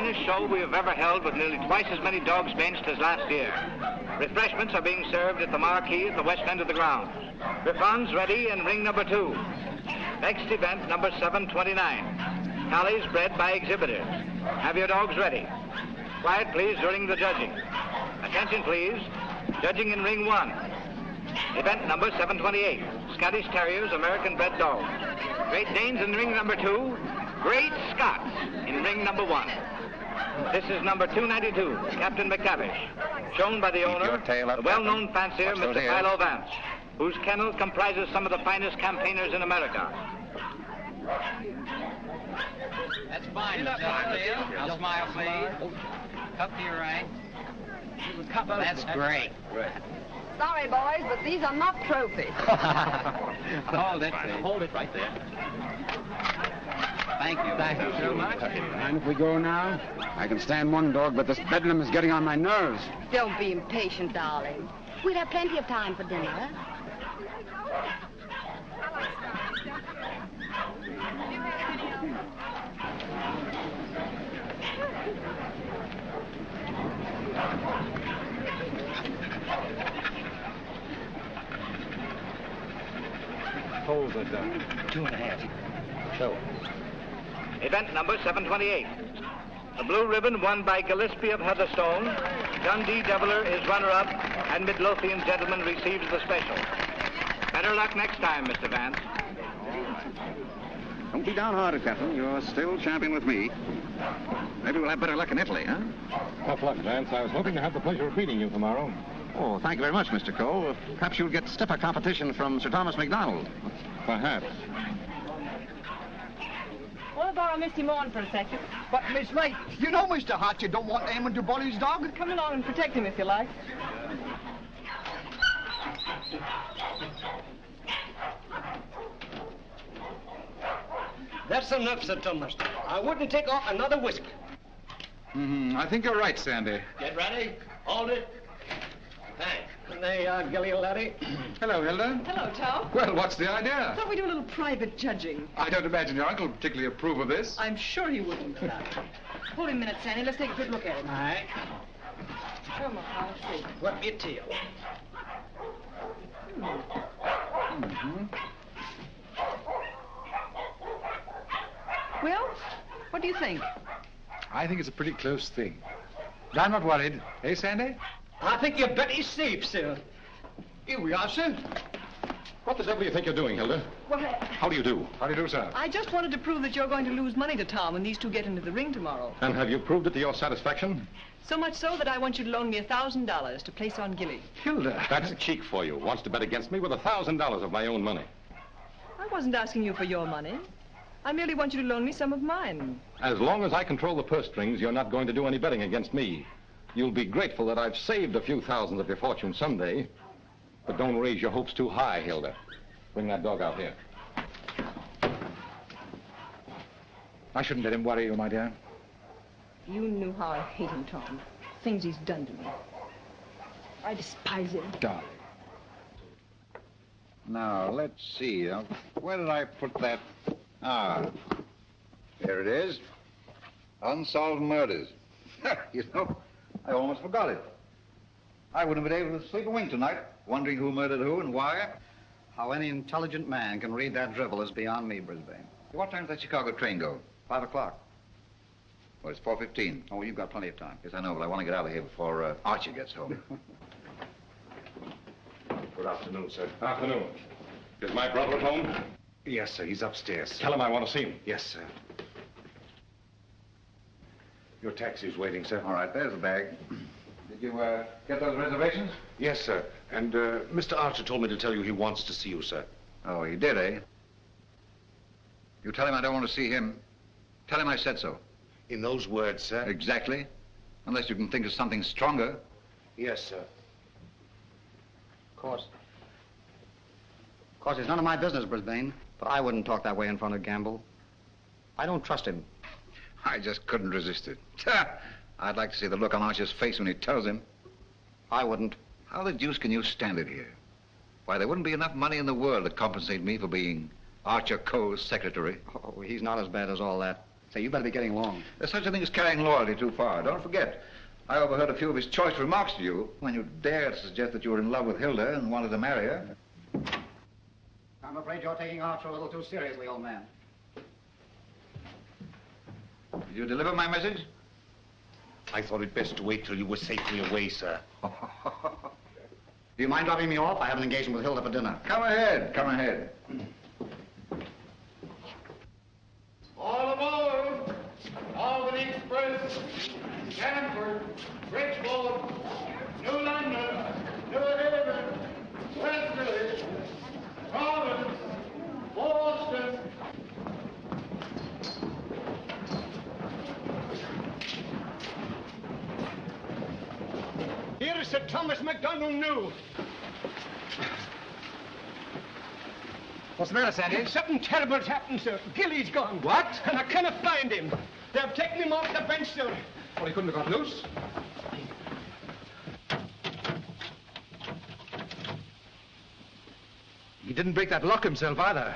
finest show we have ever held with nearly twice as many dogs benched as last year. Refreshments are being served at the marquee at the west end of the grounds. Griffons ready in ring number 2. Next event, number 729. Tallies bred by exhibitors. Have your dogs ready. Quiet, please, during the judging. Attention, please. Judging in ring 1. Event number 728. Scottish Terriers, American-bred dogs. Great Danes in ring number 2. Great Scots in ring number 1. This is number 292, Captain McTavish, shown by the owner, the well-known fancier, Mr. Philo Vance, whose kennel comprises some of the finest campaigners in America. That's fine, Mr. Dale. Now smile, please. Cup to your right. That's great. Sorry, boys, but these are not trophies. Hold it, please. Hold it right there. Thank you. Thank you so much. And if we go now? I can stand one dog, but this bedlam is getting on my nerves. Don't be impatient, darling. We'll have plenty of time for dinner. Hold it down. 2.5. Show. Event number 728. The blue ribbon won by Gillespie of Heatherstone. Dundee Deviler is runner-up, and Midlothian Gentleman receives the special. Better luck next time, Mr. Vance. Don't be downhearted, Captain. You're still champion with me. Maybe we'll have better luck in Italy, huh? Tough luck, Vance. I was hoping to have the pleasure of meeting you tomorrow. Oh, thank you very much, Mr. Cole. Perhaps you'll get stiffer competition from Sir Thomas MacDonald. Perhaps. Want to borrow Misty Morn for a second? But, Miss May, you know Mr. Hart, you don't want Eamon to bully his dog. Come along and protect him if you like. That's enough, Sir Thomas. I wouldn't take off another whisk. I think you're right, Sandy. Get ready. Hold it. Thanks. And there you are, Gilly, laddie. Hello, Hilda. Hello, Tom. Well, what's the idea? Thought we'd do a little private judging. I don't imagine your uncle would particularly approve of this. I'm sure he wouldn't. Hold him a minute, Sandy. Let's take a good look at him. All right. Come on, I'll see. What your tail? Well, what do you think? I think it's a pretty close thing. But I'm not worried. Eh, Sandy? I think you're better safe, sir. Here we are, sir. What the devil do you think you're doing, Hilda? Well, How do you do? How do you do, sir? I just wanted to prove that you're going to lose money to Tom when these two get into the ring tomorrow. And have you proved it to your satisfaction? So much so that I want you to loan me $1,000 to place on Gilly. Hilda. That's cheek for you. Wants to bet against me with $1,000 of my own money. I wasn't asking you for your money. I merely want you to loan me some of mine. As long as I control the purse strings, you're not going to do any betting against me. You'll be grateful that I've saved a few thousands of your fortune someday. But don't raise your hopes too high, Hilda. Bring that dog out here. I shouldn't let him worry you, my dear. You knew how I hate him, Tom. Things he's done to me. I despise him. Darling. Now, let's see. Where did I put that? Ah, here it is. Unsolved murders. You know, I almost forgot it. I wouldn't have been able to sleep a wink tonight, wondering who murdered who and why. How any intelligent man can read that drivel is beyond me, Brisbane. What time does that Chicago train go? 5 o'clock. Well, it's 4:15. Oh, you've got plenty of time. Yes, I know, but I want to get out of here before Archie gets home. Good afternoon, sir. Afternoon. Is my brother at home? Yes, sir. He's upstairs. Tell him I want to see him. Yes, sir. Your taxi's waiting, sir. All right, there's the bag. Did you get those reservations? Yes, sir. And Mr. Archer told me to tell you he wants to see you, sir. Oh, he did, eh? You tell him I don't want to see him. Tell him I said so. In those words, sir? Exactly. Unless you can think of something stronger. Yes, sir. Of course, it's none of my business, Brisbane. But I wouldn't talk that way in front of Gamble. I don't trust him. I just couldn't resist it. I'd like to see the look on Archer's face when he tells him. I wouldn't. How the deuce can you stand it here? Why, there wouldn't be enough money in the world to compensate me for being Archer Coe's secretary. Oh, he's not as bad as all that. Say, you better be getting along. There's such a thing as carrying loyalty too far. Don't forget, I overheard a few of his choice remarks to you when you dared to suggest that you were in love with Hilda and wanted to marry her. I'm afraid you're taking Archer a little too seriously, old man. Did you deliver my message? I thought it best to wait till you were safely away, sir. Do you mind dropping me off? I have an engagement with Hilda for dinner. Come ahead, come ahead. All aboard! Albany Express, Stanford, Bridgeport, New London, New Haven, Westerly, Providence, Boston. Here is Sir Thomas MacDonald New. What's the matter, Sandy? Something terrible's happened, sir. Gilly's gone. What? And I cannot find him. They've taken him off the bench, sir. Well, he couldn't have got loose. He didn't break that lock himself either.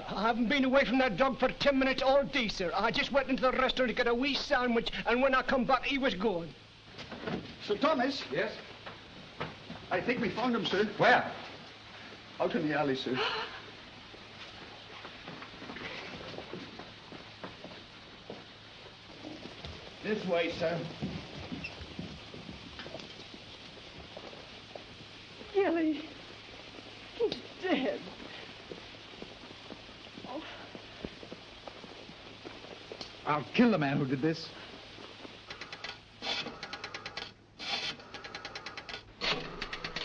I haven't been away from that dog for 10 minutes all day, sir. I just went into the restaurant to get a wee sandwich, and when I come back, he was gone. Sir Thomas? Yes? I think we found him, sir. Where? Out in the alley, sir. This way, sir. Gilly, he's dead. Oh. I'll kill the man who did this.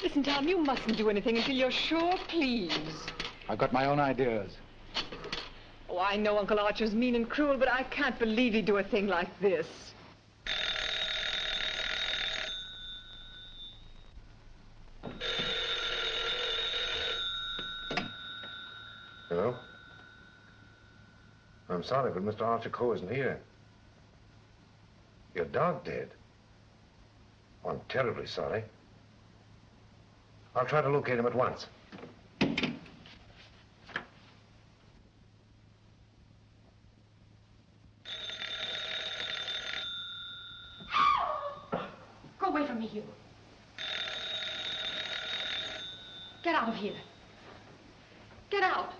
Listen, Tom, you mustn't do anything until you're sure, please. I've got my own ideas. Oh, I know Uncle Archer's mean and cruel, but I can't believe he'd do a thing like this. Hello? I'm sorry, but Mr. Archer Coe isn't here. Your dog dead? Oh, I'm terribly sorry. I'll try to locate him at once. Go away from me, Hugh. Get out of here. Get out.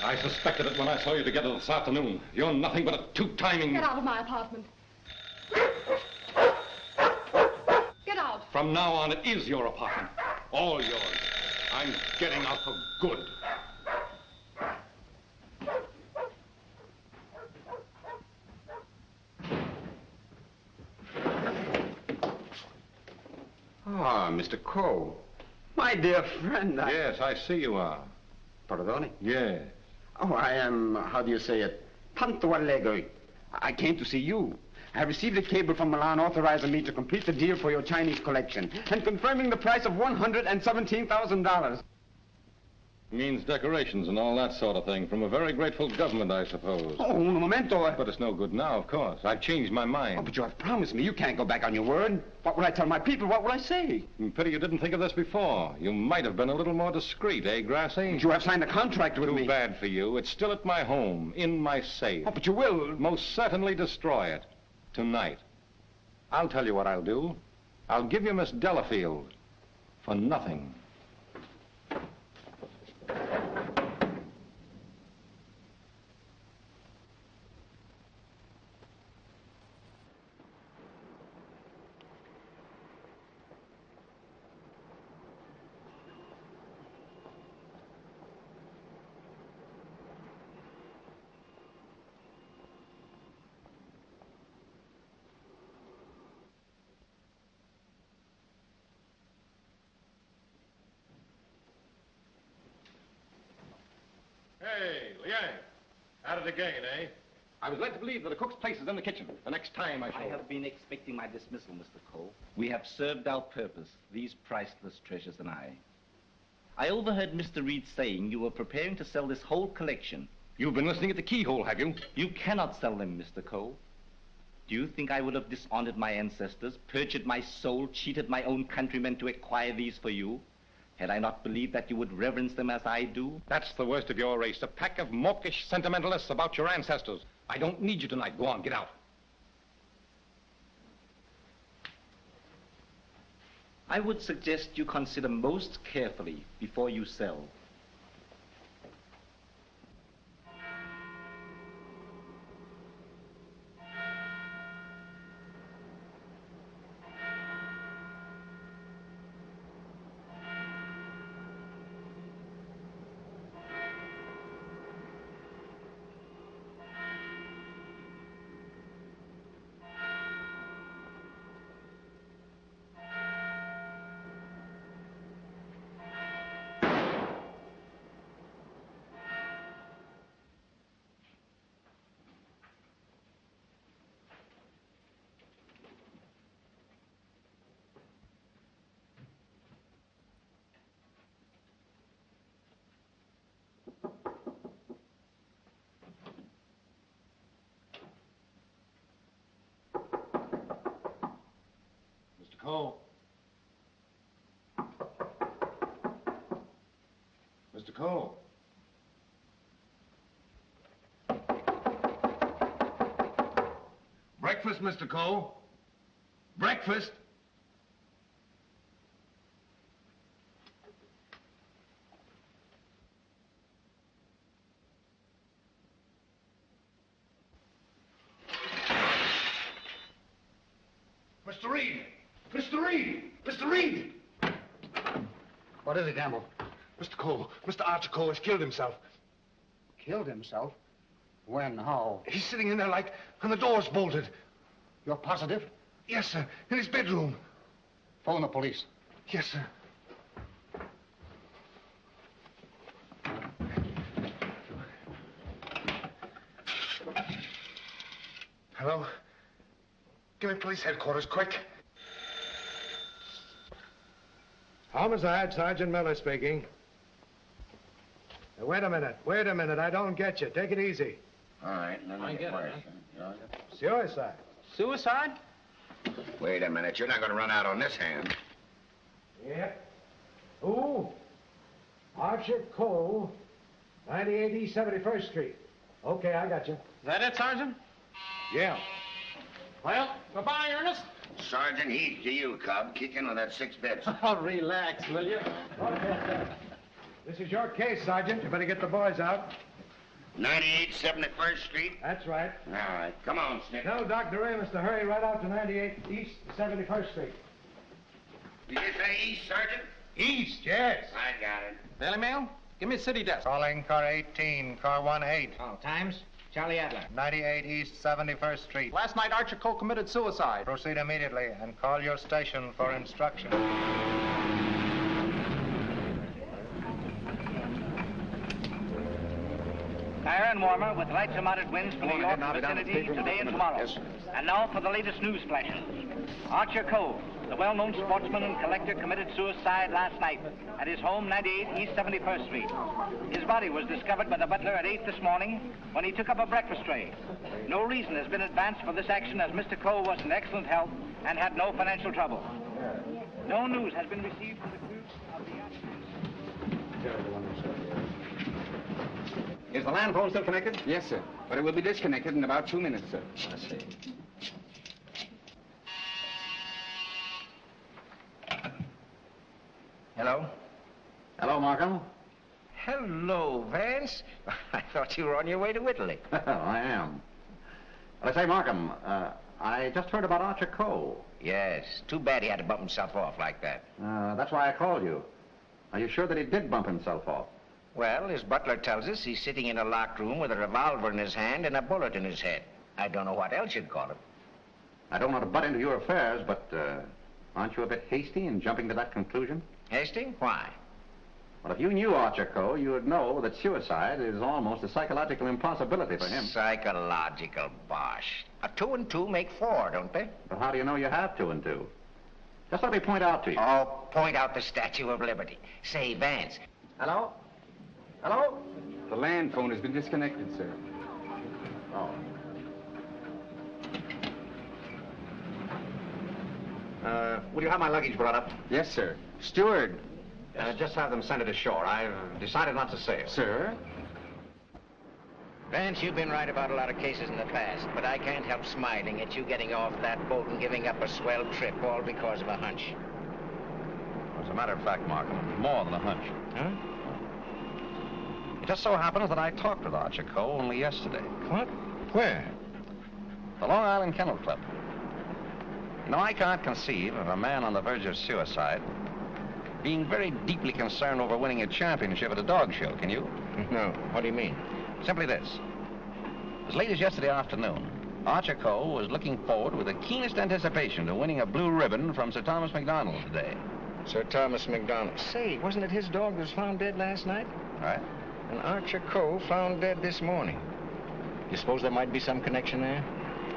I suspected it when I saw you together this afternoon. You're nothing but a two-timing... Get out of my apartment. Get out. From now on, it is your apartment. All yours. I'm getting out for good. Ah, Mr. Coe. My dear friend, Yes, I see you are. Pardon? Yes. Oh, I am, how do you say it? Tanto allegro. I came to see you. I have received a cable from Milan authorizing me to complete the deal for your Chinese collection and confirming the price of $117,000. Means decorations and all that sort of thing from a very grateful government, I suppose. Oh, un momento. But it's no good now, of course. I've changed my mind. Oh, but you have promised me. You can't go back on your word. What would I tell my people? What would I say? Pity you didn't think of this before. You might have been a little more discreet, eh, Grassy? But you have signed a contract with me. Too bad for you. It's still at my home, in my safe. Oh, but you will. Most certainly destroy it. Tonight. I'll tell you what I'll do. I'll give you Miss Delafield for nothing. Hey, Liang. At it again, eh? I was led to believe that the cook's place is in the kitchen. The next time I shall... I have been expecting my dismissal, Mr. Cole. We have served our purpose, these priceless treasures and I overheard Mr. Reed saying you were preparing to sell this whole collection. You've been listening at the keyhole, have you? You cannot sell them, Mr. Cole. Do you think I would have dishonored my ancestors, perjured my soul, cheated my own countrymen to acquire these for you? Had I not believed that you would reverence them as I do? That's the worst of your race, a pack of mawkish sentimentalists about your ancestors. I don't need you tonight. Go on, get out. I would suggest you consider most carefully before you sell. Cole. Mr. Cole. Breakfast, Mr. Cole. Breakfast. Mr. Reed! Mr. Reed! Mr. Reed! What is it, Gamble? Mr. Cole, Mr. Archer Cole has killed himself. Killed himself? When? How? He's sitting in there like, and the door's bolted. You're positive? Yes, sir. In his bedroom. Phone the police. Yes, sir. Hello? Give me police headquarters, quick. Homicide, Sergeant Miller speaking. Now, wait a minute, I don't get you. Take it easy. All right, let me get it. Suicide. Suicide? Wait a minute, you're not going to run out on this hand. Yep. Who? Archer Cole, 98 East 71st Street. Okay, I got you. Is that it, Sergeant? Yeah. Well, goodbye, Ernest. Sergeant, he's to you, Cub. Kick in on that 6 bits. Oh, relax, will you? Okay. This is your case, Sergeant. You better get the boys out. 98 71st Street? That's right. All right, come on, Snip. Tell Dr. Amos to hurry right out to 98 East 71st Street. Did you say east, Sergeant? East, yes. I got it. Daily Mail? Give me a city desk. Calling car 18, car 18. Oh, times? Charlie Adler. 98 East 71st Street. Last night, Archer Cole committed suicide. Proceed immediately and call your station for instructions. Higher and warmer with lights and moderate winds for New York vicinity today and tomorrow. Yes. And now for the latest news flashes. Archer Cole, the well-known sportsman and collector, committed suicide last night at his home, 98 East 71st Street. His body was discovered by the butler at 8 this morning when he took up a breakfast tray. No reason has been advanced for this action as Mr. Cole was in excellent health and had no financial trouble. No news has been received from the crew of the... Is the land phone still connected? Yes, sir. But it will be disconnected in about 2 minutes, sir. I see. Hello? Hello, Markham. Hello, Vance. I thought you were on your way to Italy. I am. Well, I say, Markham, I just heard about Archer Cole. Yes. Too bad he had to bump himself off like that. That's why I called you. Are you sure that he did bump himself off? Well, his butler tells us he's sitting in a locked room with a revolver in his hand and a bullet in his head. I don't know what else you'd call it. I don't want to butt into your affairs, but aren't you a bit hasty in jumping to that conclusion? Hasty? Why? Well, if you knew Archer Cole, you would know that suicide is almost a psychological impossibility for him. Psychological bosh. 2 and 2 make 4, don't they? But how do you know you have 2 and 2? Just let me point out to you. Oh, point out the Statue of Liberty. Say, Vance. Hello? Hello? The land phone has been disconnected, sir. Oh. Will you have my luggage brought up? Yes, sir. Steward. Just have them send it ashore. I've decided not to sail. Sir? Vance, you've been right about a lot of cases in the past, but I can't help smiling at you getting off that boat and giving up a swell trip, all because of a hunch. As a matter of fact, Markham, more than a hunch. Huh? It just so happens that I talked with Archer Coe only yesterday. What? Where? The Long Island Kennel Club. You know, I can't conceive of a man on the verge of suicide being very deeply concerned over winning a championship at a dog show, can you? No. What do you mean? Simply this. As late as yesterday afternoon, Archer Coe was looking forward with the keenest anticipation to winning a blue ribbon from Sir Thomas MacDonald today. Sir Thomas MacDonald. Say, wasn't it his dog that was found dead last night? Right. And Archer Coe found dead this morning. You suppose there might be some connection there?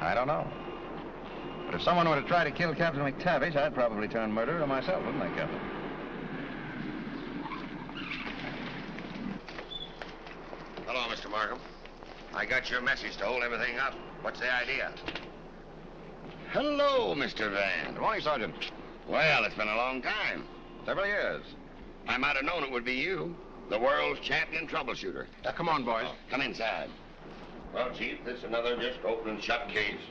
I don't know. But if someone were to try to kill Captain McTavish, I'd probably turn murderer myself, wouldn't I, Captain? Hello, Mr. Markham. I got your message to hold everything up. What's the idea? Hello, Mr. Van. Good morning, Sergeant. Well, it's been a long time. Several years. I might have known it would be you, the world's champion troubleshooter. Come on, boys. Come inside. Well, Chief, this is another just open and shut case.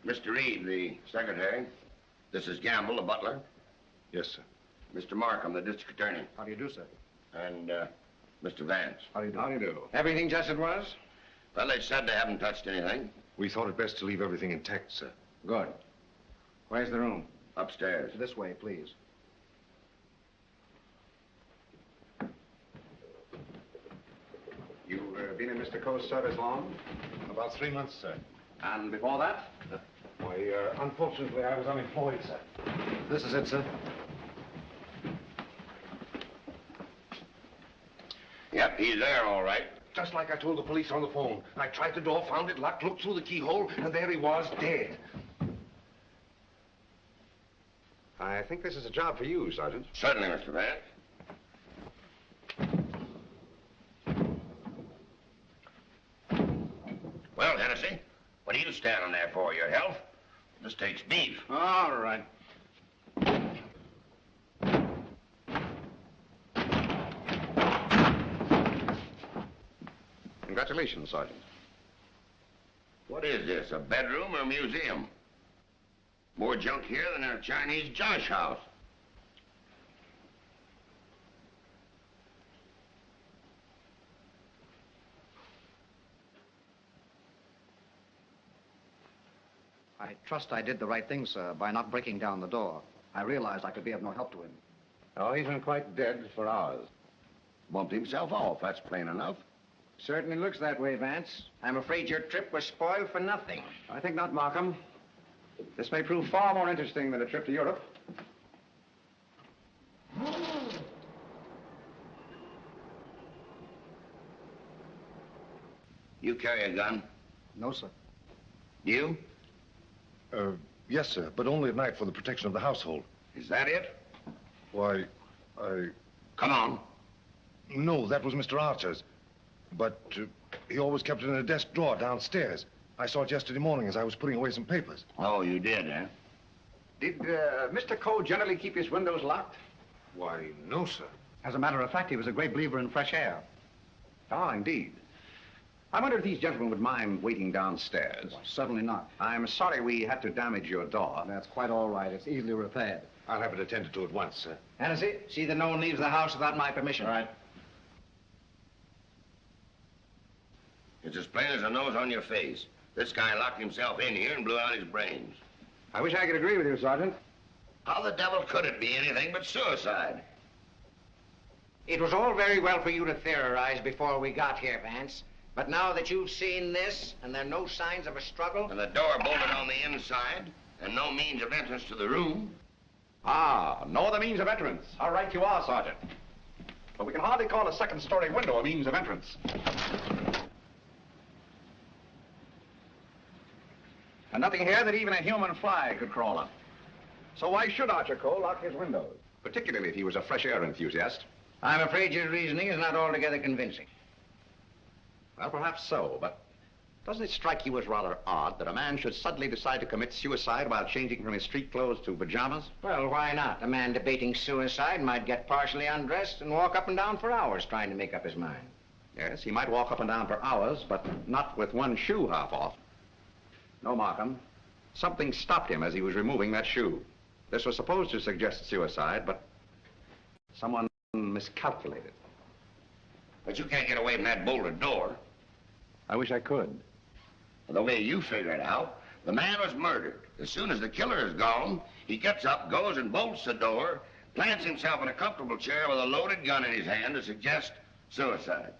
Mr. Reed, the secretary. This is Gamble, the butler. Yes, sir. Mr. Markham, the district attorney. How do you do, sir? And, Mr. Vance. How do you do? How do you do? Everything just as it was? Well, they said they haven't touched anything. We thought it best to leave everything intact, sir. Good. Where's the room? Upstairs. This way, please. You've been in Mr. Coe's service long? About 3 months, sir. And before that? Why, unfortunately, I was unemployed, sir. This is it, sir. Yep, he's there, all right. Just like I told the police on the phone. I tried the door, found it locked, looked through the keyhole, and there he was, dead. I think this is a job for you, Sergeant. Certainly, Mr. Vance. Well, Hennessy, what are you standing there for? Your health? This takes beef. All right. Congratulations, Sergeant. What is this, a bedroom or a museum? More junk here than in a Chinese josh house. I trust I did the right thing, sir, by not breaking down the door. I realized I could be of no help to him. Oh, he's been quite dead for hours. Bumped himself off, that's plain enough. Certainly looks that way, Vance. I'm afraid your trip was spoiled for nothing. I think not, Markham. This may prove far more interesting than a trip to Europe. You carry a gun? No, sir. You? Yes, sir, but only at night for the protection of the household. Is that it? Why, I... Come on. No, that was Mr. Archer's. But he always kept it in a desk drawer downstairs. I saw it yesterday morning as I was putting away some papers. Oh, you did, eh? Did Mr. Coe generally keep his windows locked? Why, no, sir. As a matter of fact, he was a great believer in fresh air. Ah, indeed. I wonder if these gentlemen would mind waiting downstairs. Well, certainly not. I'm sorry we had to damage your door. That's quite all right. It's easily repaired. I'll have it attended to at once, sir. Hennessy, see that no one leaves the house without my permission. All right. It's as plain as a nose on your face. This guy locked himself in here and blew out his brains. I wish I could agree with you, Sergeant. How the devil could it be anything but suicide? It was all very well for you to theorize before we got here, Vance. But now that you've seen this, and there are no signs of a struggle... And the door bolted on the inside, and no means of entrance to the room... Ah, no other means of entrance. How right you are, Sergeant. But we can hardly call a second-story window a means of entrance. And nothing here that even a human fly could crawl on. So why should Archer Coe lock his windows? Particularly if he was a fresh air enthusiast. I'm afraid your reasoning is not altogether convincing. Well, perhaps so, but doesn't it strike you as rather odd that a man should suddenly decide to commit suicide while changing from his street clothes to pajamas? Well, why not? A man debating suicide might get partially undressed and walk up and down for hours trying to make up his mind. Yes, he might walk up and down for hours, but not with one shoe half off. No, Markham. Something stopped him as he was removing that shoe. This was supposed to suggest suicide, but someone miscalculated. But you can't get away from that bolted door. I wish I could. The way you figure it out, the man was murdered. As soon as the killer is gone, he gets up, goes and bolts the door, plants himself in a comfortable chair with a loaded gun in his hand to suggest suicide.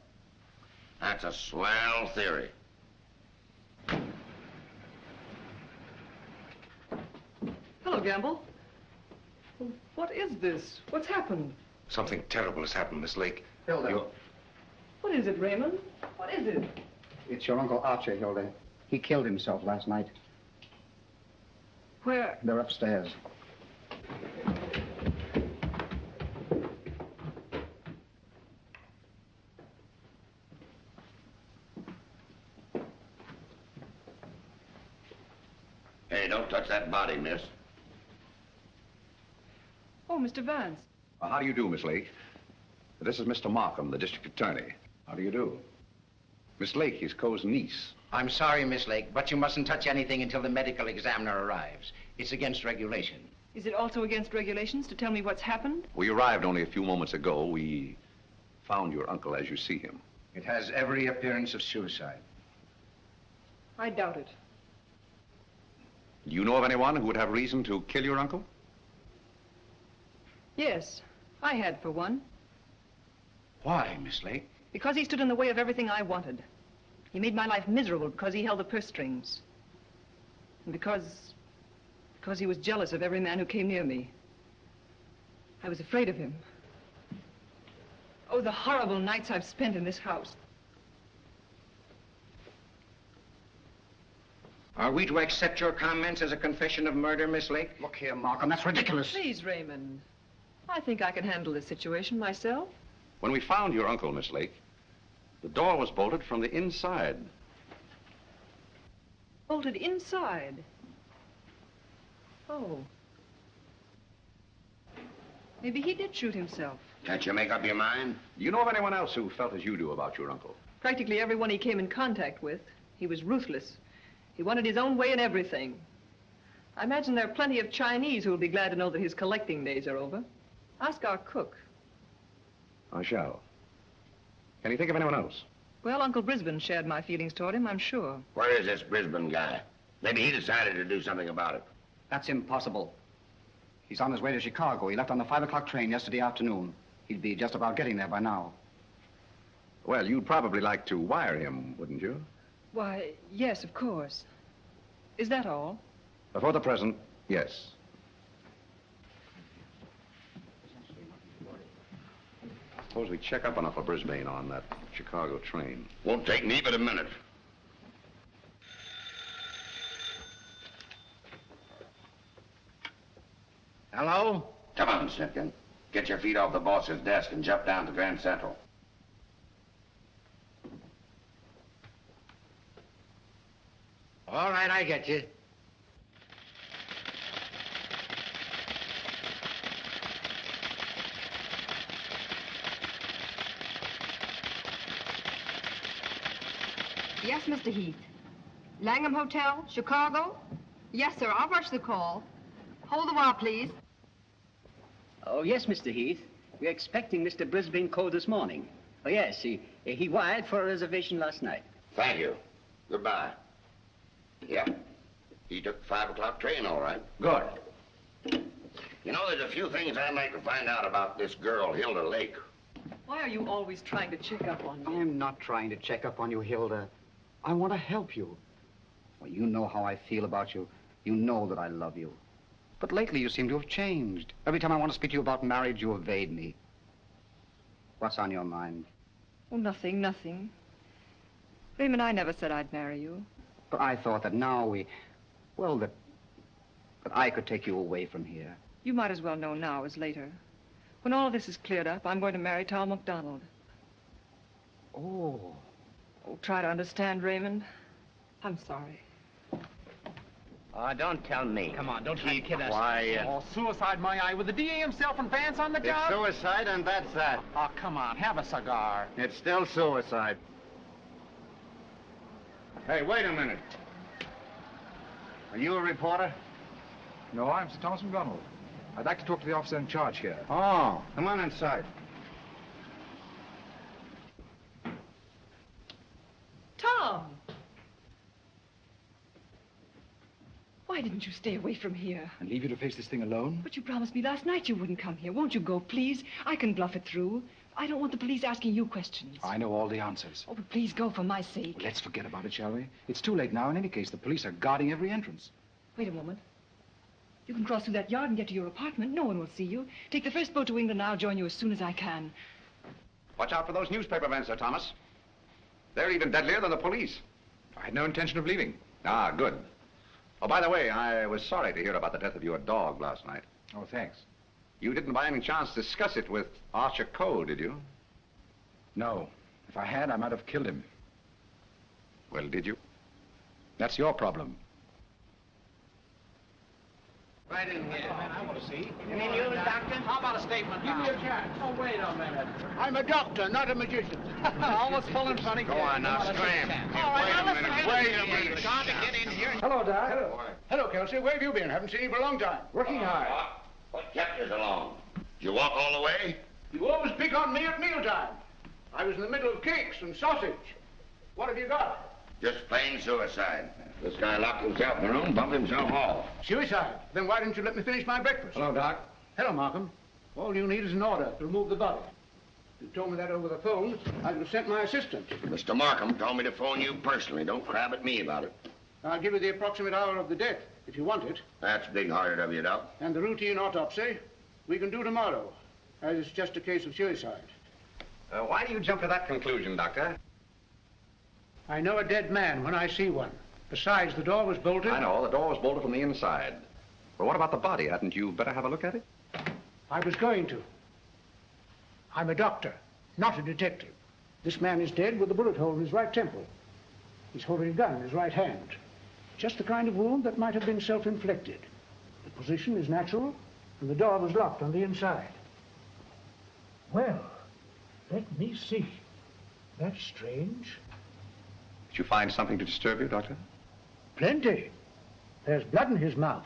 That's a swell theory. Hello, Gamble. What is this? What's happened? Something terrible has happened, Miss Lake. Hilda. What is it, Raymond? What is it? It's your Uncle Archie, Hilda. He killed himself last night. Where? They're upstairs. Hey, don't touch that body, miss. Oh, Mr. Vance. How do you do, Miss Lake? This is Mr. Markham, the district attorney. How do you do? Miss Lake is Coe's niece. I'm sorry, Miss Lake, but you mustn't touch anything until the medical examiner arrives. It's against regulation. Is it also against regulations to tell me what's happened? We arrived only a few moments ago. We found your uncle as you see him. It has every appearance of suicide. I doubt it. Do you know of anyone who would have reason to kill your uncle? Yes, I had for one. Why, Miss Lake? Because he stood in the way of everything I wanted. He made my life miserable because he held the purse strings. And because he was jealous of every man who came near me. I was afraid of him. Oh, the horrible nights I've spent in this house. Are we to accept your comments as a confession of murder, Miss Lake? Look here, Markham, that's ridiculous. Please, Raymond. I think I can handle this situation myself. When we found your uncle, Miss Lake, the door was bolted from the inside. Bolted inside? Oh. Maybe he did shoot himself. Can't you make up your mind? Do you know of anyone else who felt as you do about your uncle? Practically everyone he came in contact with. He was ruthless. He wanted his own way in everything. I imagine there are plenty of Chinese who will be glad to know that his collecting days are over. Ask our cook. I shall. Can you think of anyone else? Well, Uncle Brisbane shared my feelings toward him, I'm sure. Where is this Brisbane guy? Maybe he decided to do something about it. That's impossible. He's on his way to Chicago. He left on the 5 o'clock train yesterday afternoon. He'd be just about getting there by now. Well, you'd probably like to wire him, wouldn't you? Why, yes, of course. Is that all? For the present, yes. Suppose we check up on Uncle Brisbane on that Chicago train. Won't take me but a minute. Hello? Come on, Simpkin. Get your feet off the boss's desk and jump down to Grand Central. All right, I get you. Yes, Mr. Heath. Langham Hotel, Chicago? Yes, sir. I'll rush the call. Hold the while, please. Oh, yes, Mr. Heath. We're expecting Mr. Brisbane Coe this morning. Oh, yes, he wired for a reservation last night. Thank you. Goodbye. Yeah. He took the 5 o'clock train, all right. Good. You know, there's a few things I'd like to find out about this girl, Hilda Lake. Why are you always trying to check up on me? I'm not trying to check up on you, Hilda. I want to help you. Well, you know how I feel about you. You know that I love you. But lately you seem to have changed. Every time I want to speak to you about marriage, you evade me. What's on your mind? Oh, nothing, nothing. Raymond, I never said I'd marry you. But I thought that now that I could take you away from here. You might as well know now as later. When all of this is cleared up, I'm going to marry Tom McDonald. Oh. Oh, try to understand, Raymond. I'm sorry. Oh, don't tell me. Come on, don't try to kid us. Quiet. Oh, suicide, my eye, with the DA himself and Vance on the job? It's suicide, and that's that. Oh, come on, have a cigar. It's still suicide. Hey, wait a minute. Are you a reporter? No, I'm Sir Thomas McDonald. I'd like to talk to the officer in charge here. Oh, come on inside. Tom! Why didn't you stay away from here? And leave you to face this thing alone? But you promised me last night you wouldn't come here. Won't you go, please? I can bluff it through. I don't want the police asking you questions. I know all the answers. Oh, but please go for my sake. Well, let's forget about it, shall we? It's too late now. In any case, the police are guarding every entrance. Wait a moment. You can cross through that yard and get to your apartment. No one will see you. Take the first boat to England. I'll join you as soon as I can. Watch out for those newspaper men, Sir Thomas. They're even deadlier than the police. I had no intention of leaving. Ah, good. Oh, by the way, I was sorry to hear about the death of your dog last night. Oh, thanks. You didn't by any chance discuss it with Archer Cole, did you? No. If I had, I might have killed him. Well, did you? That's your problem. Right in here. I want to see. Any news, Doctor? How about a statement? Give me a chance. Oh, wait a minute. I'm a doctor, not a magician. Almost full and funny. Go on now, scram. All right, Wait a minute. Wait a minute. Got to get in here. Hello, Doc. Hello, Kelsey. Where have you been? Haven't seen you for a long time. Working hard. What kept you so long? Did you walk all the way? You always pick on me at mealtime. I was in the middle of cakes and sausage. What have you got? Just plain suicide. This guy locked himself in the room, bumped himself off. Suicide? Then why didn't you let me finish my breakfast? Hello, Doc. Hello, Markham. All you need is an order to remove the body. If you told me that over the phone, I would have sent my assistant. Mr. Markham told me to phone you personally. Don't crab at me about it. I'll give you the approximate hour of the death, if you want it. That's big-hearted of you, Doc. And the routine autopsy, we can do tomorrow, as it's just a case of suicide. Why do you jump to that conclusion, Doctor? I know a dead man when I see one. Besides, the door was bolted. I know, the door was bolted from the inside. But what about the body? Hadn't you better have a look at it? I was going to. I'm a doctor, not a detective. This man is dead with a bullet hole in his right temple. He's holding a gun in his right hand. Just the kind of wound that might have been self-inflicted. The position is natural, and the door was locked on the inside. Well, let me see. That's strange. Did you find something to disturb you, Doctor? Plenty. There's blood in his mouth.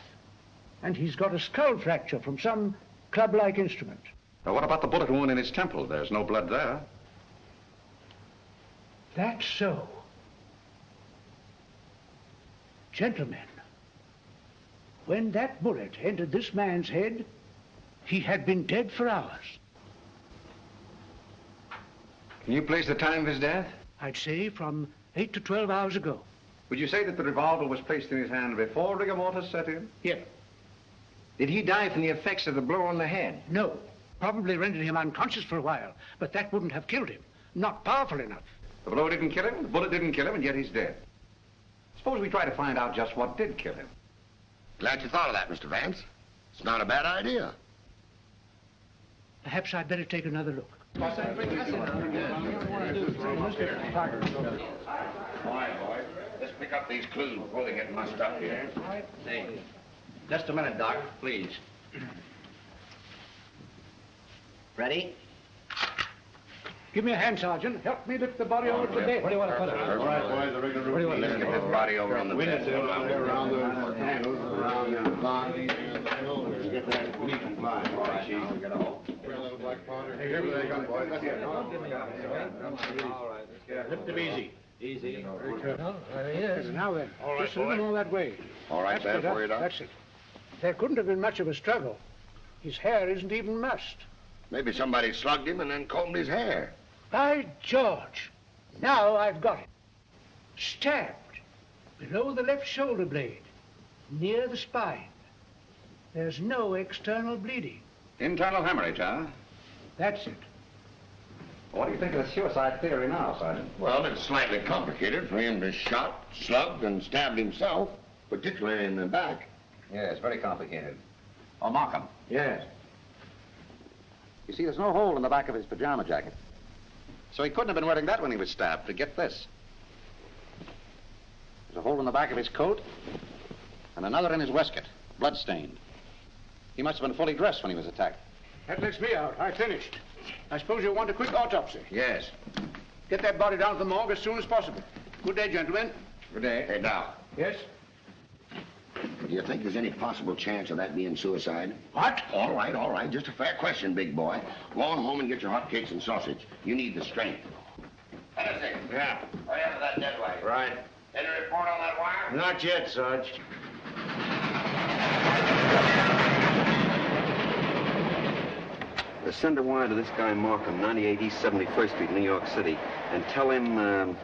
And he's got a skull fracture from some club-like instrument. Now, what about the bullet wound in his temple? There's no blood there. That's so. Gentlemen, when that bullet entered this man's head, he had been dead for hours. Can you place the time of his death? I'd say from 8 to 12 hours ago. Would you say that the revolver was placed in his hand before rigor mortis set in? Yeah. Did he die from the effects of the blow on the head? No. Probably rendered him unconscious for a while, but that wouldn't have killed him. Not powerful enough. The blow didn't kill him, the bullet didn't kill him, and yet he's dead. Suppose we try to find out just what did kill him. Glad you thought of that, Mr. Vance. It's not a bad idea. Perhaps I'd better take another look. All right, boy. Let's pick up these clues before they get mussed up here. Hey, just a minute, Doc, please. Ready? Give me a hand, Sergeant. Help me lift the body over to bed. Where do you want to put it? All right, boys, the rigor routine. Let's get this body over on the bed. Around the handles, around the body. Get that neat and fine. All right, Chief. Get a hold. Hey, here they come, boys. Let's get All right. Lift him easy. Easy. Very careful. There he is. Now then, All right, just a little more that way. All right, That's there for you, Doc. That's it. There couldn't have been much of a struggle. His hair isn't even mussed. Maybe somebody slugged him and then combed his hair. By George, now I've got it. Stabbed below the left shoulder blade, near the spine. There's no external bleeding. Internal hemorrhage, huh? That's it. What do you think of the suicide theory now, Sergeant? Well, it's slightly complicated for him to shot, slugged, and stabbed himself, particularly in the back. Yeah, it's very complicated. Oh, Markham. Yes. You see, there's no hole in the back of his pajama jacket. So he couldn't have been wearing that when he was stabbed. Forget this. There's a hole in the back of his coat. And another in his waistcoat, blood-stained. He must have been fully dressed when he was attacked. That lets me out. I finished. I suppose you'll want a quick autopsy. Yes. Get that body down to the morgue as soon as possible. Good day, gentlemen. Good day. Hey, Doc. Yes? Do you think there's any possible chance of that being suicide? What? All right. Just a fair question, big boy. Go on home and get your hotcakes and sausage. You need the strength. Hennessy. Yeah. Hurry up to that dead weight. Right. Any report on that wire? Not yet, Sarge. Send a wire to this guy Markham, 98 East 71st Street, New York City, and tell him,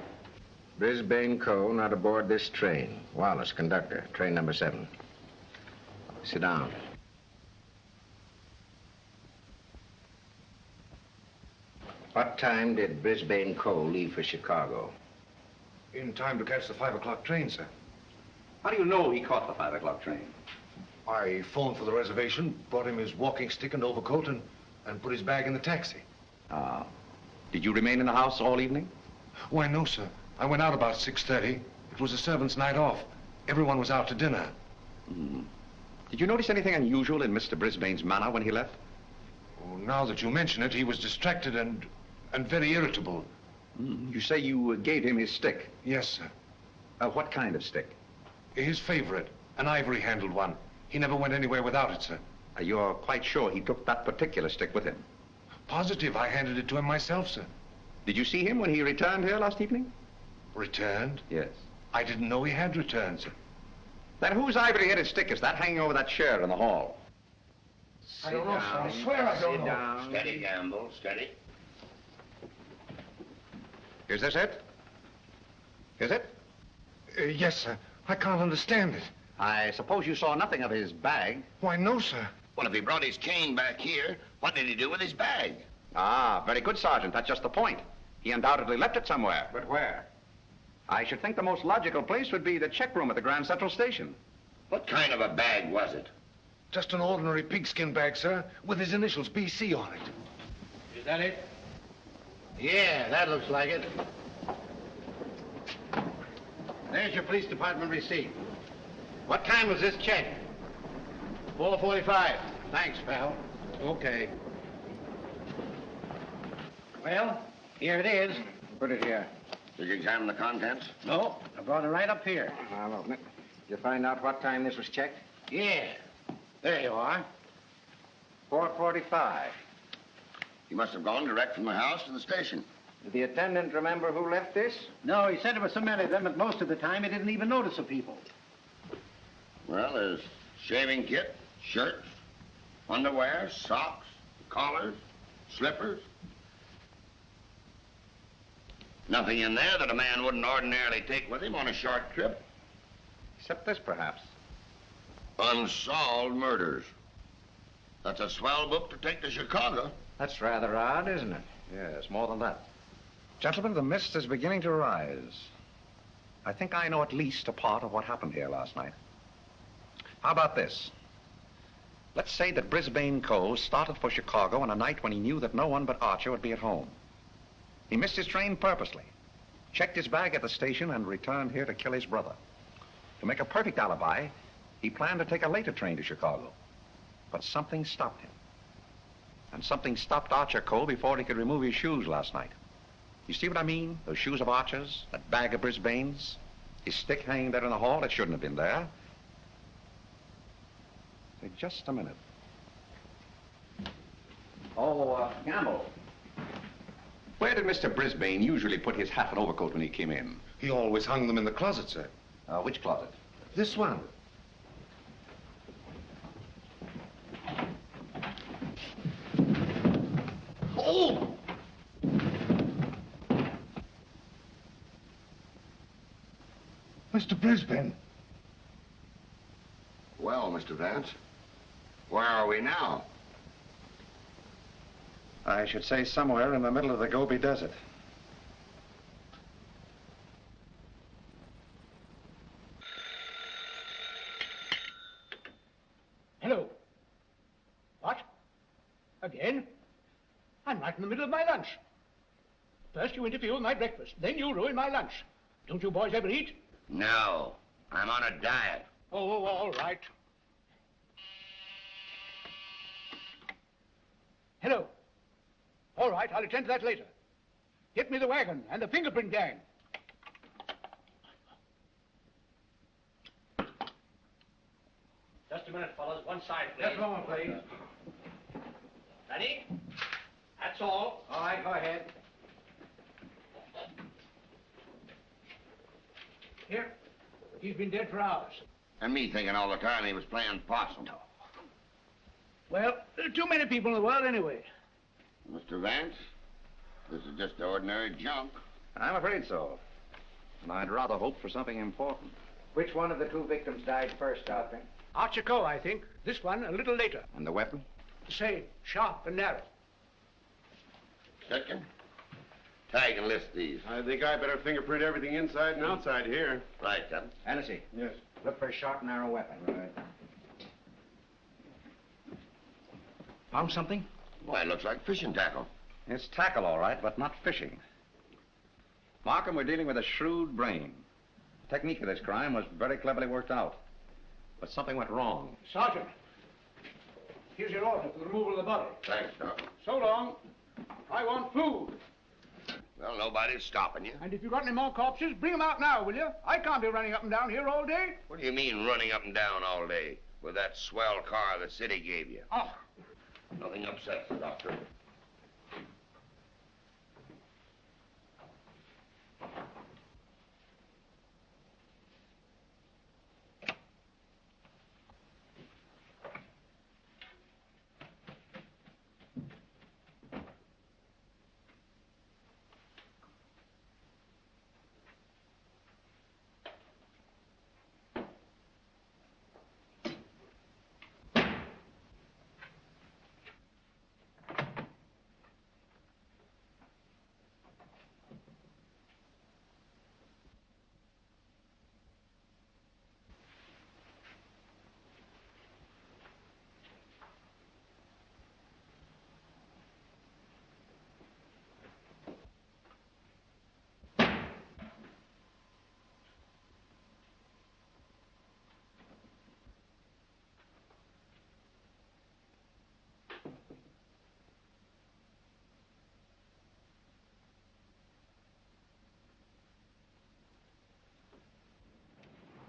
Brisbane Co. not aboard this train. Wallace, conductor, train number 7. Sit down. What time did Brisbane Co. leave for Chicago? In time to catch the 5 o'clock train, sir. How do you know he caught the 5 o'clock train? I phoned for the reservation, brought him his walking stick and overcoat, and put his bag in the taxi. Ah. Did you remain in the house all evening? Why, no, sir. I went out about 6:30. It was a servant's night off. Everyone was out to dinner. Did you notice anything unusual in Mr. Brisbane's manner when he left? Oh, now that you mention it, he was distracted and very irritable. You say you gave him his stick? Yes, sir. What kind of stick? His favorite, an ivory-handled one. He never went anywhere without it, sir. You're quite sure he took that particular stick with him? Positive. I handed it to him myself, sir. Did you see him when he returned here last evening? Returned? Yes. I didn't know he had returned, sir. Then whose ivory-headed stick is that hanging over that chair in the hall? I don't know, sir. I swear I don't know. Down. Steady, Gamble, steady. Is this it? Is it? Yes, sir. I can't understand it. I suppose you saw nothing of his bag? Why, no, sir. Well, if he brought his cane back here, what did he do with his bag? Ah, very good, Sergeant. That's just the point. He undoubtedly left it somewhere. But where? I should think the most logical place would be the check room at the Grand Central Station. What kind of a bag was it? Just an ordinary pigskin bag, sir, with his initials BC on it. Is that it? Yeah, that looks like it. There's your police department receipt. What time was this check? 4:45. Thanks, pal. Okay. Well, here it is. Put it here. Did you examine the contents? No, I brought it right up here. I'll open it. Did you find out what time this was checked? Yeah. There you are. 4:45. He must have gone direct from the house to the station. Did the attendant remember who left this? No, he said there were so many of them that most of the time he didn't even notice the people. Well, there's shaving kit, shirts, underwear, socks, collars, slippers. Nothing in there that a man wouldn't ordinarily take with him on a short trip. Except this, perhaps. Unsolved Murders. That's a swell book to take to Chicago. That's rather odd, isn't it? Yes, more than that. Gentlemen, the mist is beginning to rise. I think I know at least a part of what happened here last night. How about this? Let's say that Brisbane Co. started for Chicago on a night when he knew that no one but Archer would be at home. He missed his train purposely, checked his bag at the station, and returned here to kill his brother. To make a perfect alibi, he planned to take a later train to Chicago. But something stopped him. And something stopped Archer Co. before he could remove his shoes last night. You see what I mean? Those shoes of Archer's, that bag of Brisbane's, his stick hanging there in the hall, it shouldn't have been there. Wait just a minute. Oh, Gamble. Where did Mr. Brisbane usually put his hat and overcoat when he came in? He always hung them in the closet, sir. Which closet? This one. Oh! Mr. Brisbane. Well, Mr. Vance, where are we now? I should say somewhere in the middle of the Gobi Desert. Hello. What? Again? I'm right in the middle of my lunch. First you interfere with my breakfast, then you ruin my lunch. Don't you boys ever eat? No, I'm on a diet. Oh, all right. Hello. All right, I'll attend to that later. Get me the wagon and the fingerprint gang. Just a minute, fellas. One side, please. Just a moment, please. Ready? That's all. All right, go ahead. Here. He's been dead for hours. And me thinking all the time he was playing possum. Well, there are too many people in the world anyway. Mr. Vance, this is just ordinary junk. I'm afraid so. And I'd rather hope for something important. Which one of the two victims died first, Doctor? Archer Coe, I think. This one a little later. And the weapon? The same, sharp and narrow. Second. Tag and list these. I think I better fingerprint everything inside and outside here. Right, Captain. Hennessy. Yes. Look for a sharp, narrow weapon. Right. Found something? Why, it looks like fishing tackle. It's tackle, all right, but not fishing. Markham, we're dealing with a shrewd brain. The technique of this crime was very cleverly worked out. But something went wrong. Sergeant, here's your order for the removal of the body. Thanks, Doc. So long. I want food. Well, nobody's stopping you. And if you've got any more corpses, bring them out now, will you? I can't be running up and down here all day. What do you mean running up and down all day with that swell car the city gave you? Oh. Nothing upsets the doctor.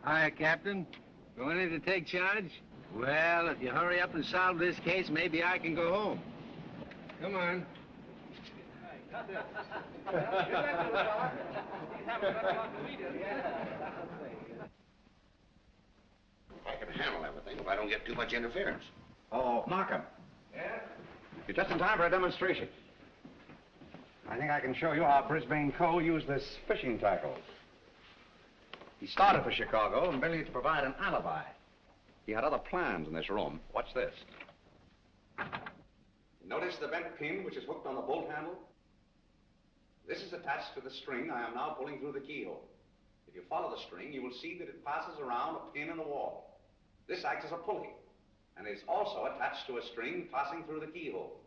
Hi, Captain. Going in to take charge? Well, if you hurry up and solve this case, maybe I can go home. Come on. I can handle everything if I don't get too much interference. Oh, Markham. Yeah? You're just in time for a demonstration. I think I can show you how Brisbane Cole used this fishing tackle. He started for Chicago merely to provide an alibi. He had other plans in this room. Watch this. Notice the bent pin which is hooked on the bolt handle? This is attached to the string I am now pulling through the keyhole. If you follow the string, you will see that it passes around a pin in the wall. This acts as a pulley, and is also attached to a string passing through the keyhole.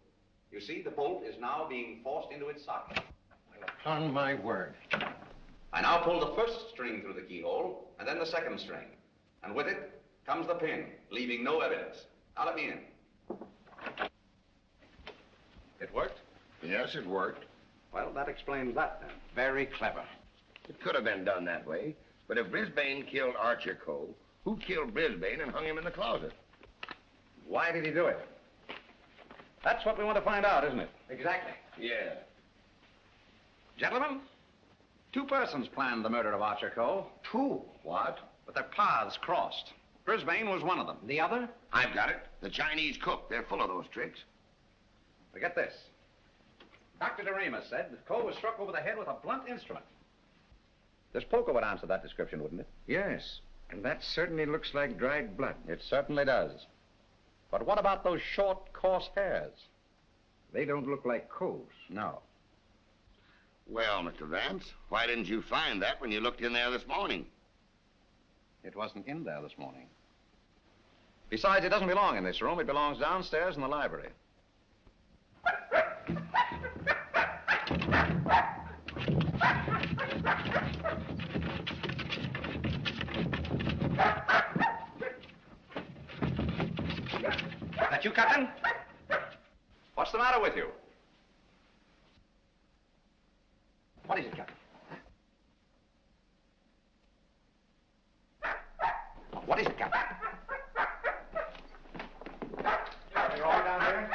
You see, the bolt is now being forced into its socket. Upon my word. I now pull the first string through the keyhole, and then the second string. And with it comes the pin, leaving no evidence. Now let me in. It worked? Yes, it worked. Well, that explains that, then. Very clever. It could have been done that way, but if Brisbane killed Archer Cole, who killed Brisbane and hung him in the closet? Why did he do it? That's what we want to find out, isn't it? Exactly. Yeah. Gentlemen, two persons planned the murder of Archer Cole. Two? What? But their paths crossed. Brisbane was one of them. The other? I've got it. The Chinese cook. They're full of those tricks. Forget this. Dr. DeRemus said that Cole was struck over the head with a blunt instrument. This poker would answer that description, wouldn't it? Yes. And that certainly looks like dried blood. It certainly does. But what about those short, coarse hairs? They don't look like Cole's. No. Well, Mr. Vance, why didn't you find that when you looked in there this morning? It wasn't in there this morning. Besides, it doesn't belong in this room. It belongs downstairs in the library. Captain? What's the matter with you? What is it, Captain? What is it, Captain? You're all down there?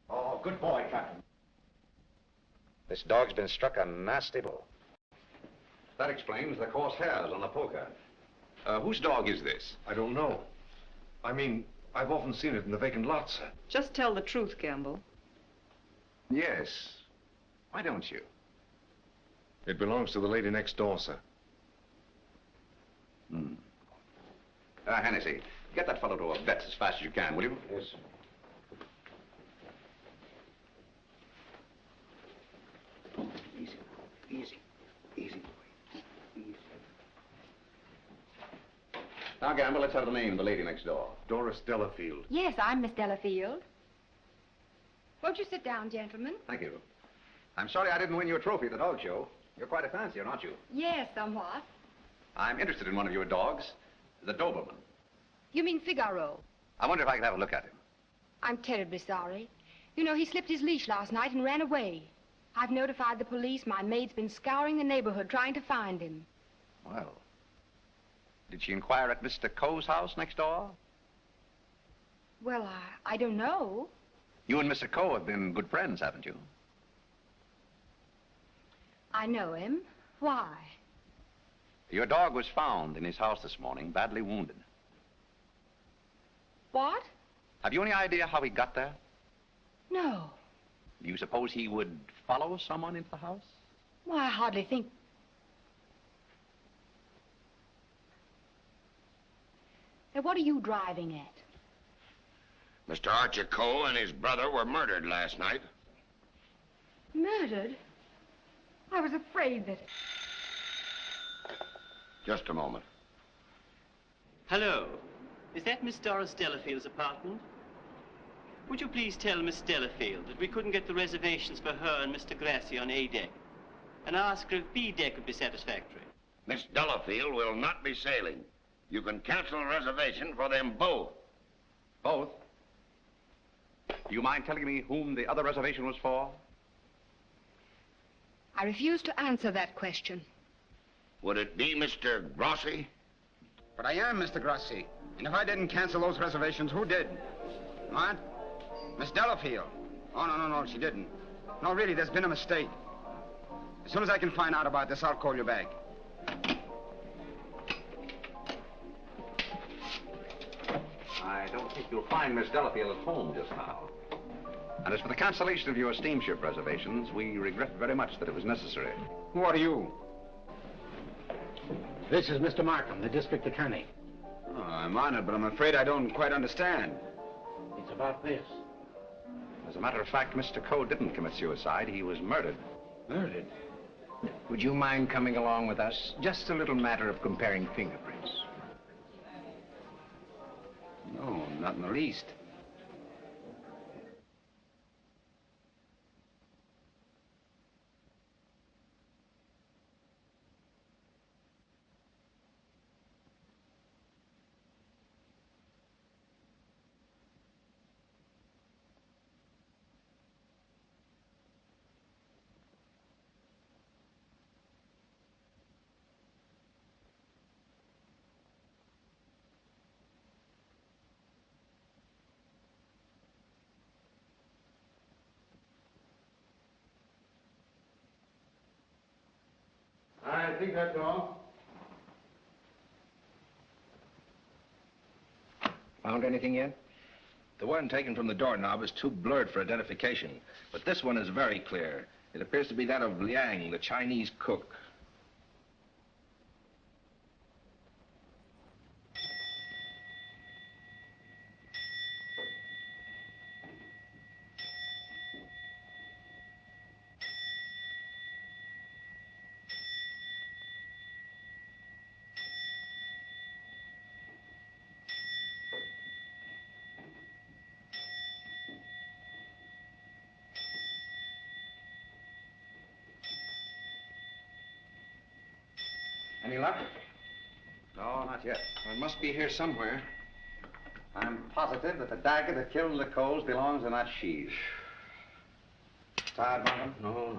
Oh, good boy, Captain. This dog's been struck a nasty blow. That explains the coarse hairs on the poker. Whose dog is this? I don't know. I mean, I've often seen it in the vacant lots, sir. Just tell the truth, Gamble. Yes. Why don't you? It belongs to the lady next door, sir. Hennessy, get that fellow to a vet as fast as you can, will you? Yes, sir. Easy, easy, easy, boy. Easy. Now, Gamble, let's have the name of the lady next door. Doris Delafield. Yes, I'm Miss Delafield. Won't you sit down, gentlemen? Thank you. I'm sorry I didn't win you a trophy at the dog show. You're quite a fancier, aren't you? Yes, somewhat. I'm interested in one of your dogs, the Doberman. You mean Figaro? I wonder if I could have a look at him. I'm terribly sorry. You know, he slipped his leash last night and ran away. I've notified the police. My maid's been scouring the neighborhood trying to find him. Well, did she inquire at Mr. Coe's house next door? Well, I don't know. You and Mr. Coe have been good friends, haven't you? I know him. Why? Your dog was found in his house this morning, badly wounded. What? Have you any idea how he got there? No. Do you suppose he would follow someone into the house? Well, I hardly think... Now, what are you driving at? Mr. Archer Coe and his brother were murdered last night. Murdered? I was afraid that... Just a moment. Hello. Is that Miss Doris Delafield's apartment? Would you please tell Miss Delafield that we couldn't get the reservations for her and Mr. Grassi on A deck, and ask her if B deck would be satisfactory? Miss Delafield will not be sailing. You can cancel a reservation for them both. Both? Do you mind telling me whom the other reservation was for? I refuse to answer that question. Would it be Mr. Grossi? But I am Mr. Grossi. And if I didn't cancel those reservations, who did? What? Miss Delafield. Oh, no, she didn't. No, really, there's been a mistake. As soon as I can find out about this, I'll call you back. I don't think you'll find Miss Delafield at home just now. And as for the cancellation of your steamship reservations, we regret very much that it was necessary. Who are you? This is Mr. Markham, the district attorney. Oh, I'm honored, but I'm afraid I don't quite understand. It's about this. As a matter of fact, Mr. Coe didn't commit suicide. He was murdered. Murdered? Would you mind coming along with us? Just a little matter of comparing fingerprints. No, not in the least. I think that's all. Found anything yet? The one taken from the doorknob is too blurred for identification, but this one is very clear. It appears to be that of Liang, the Chinese cook. Any luck? No, not yet. It must be here somewhere. I'm positive that the dagger that killed the Coles belongs in that sheath. Tired, Markham? No.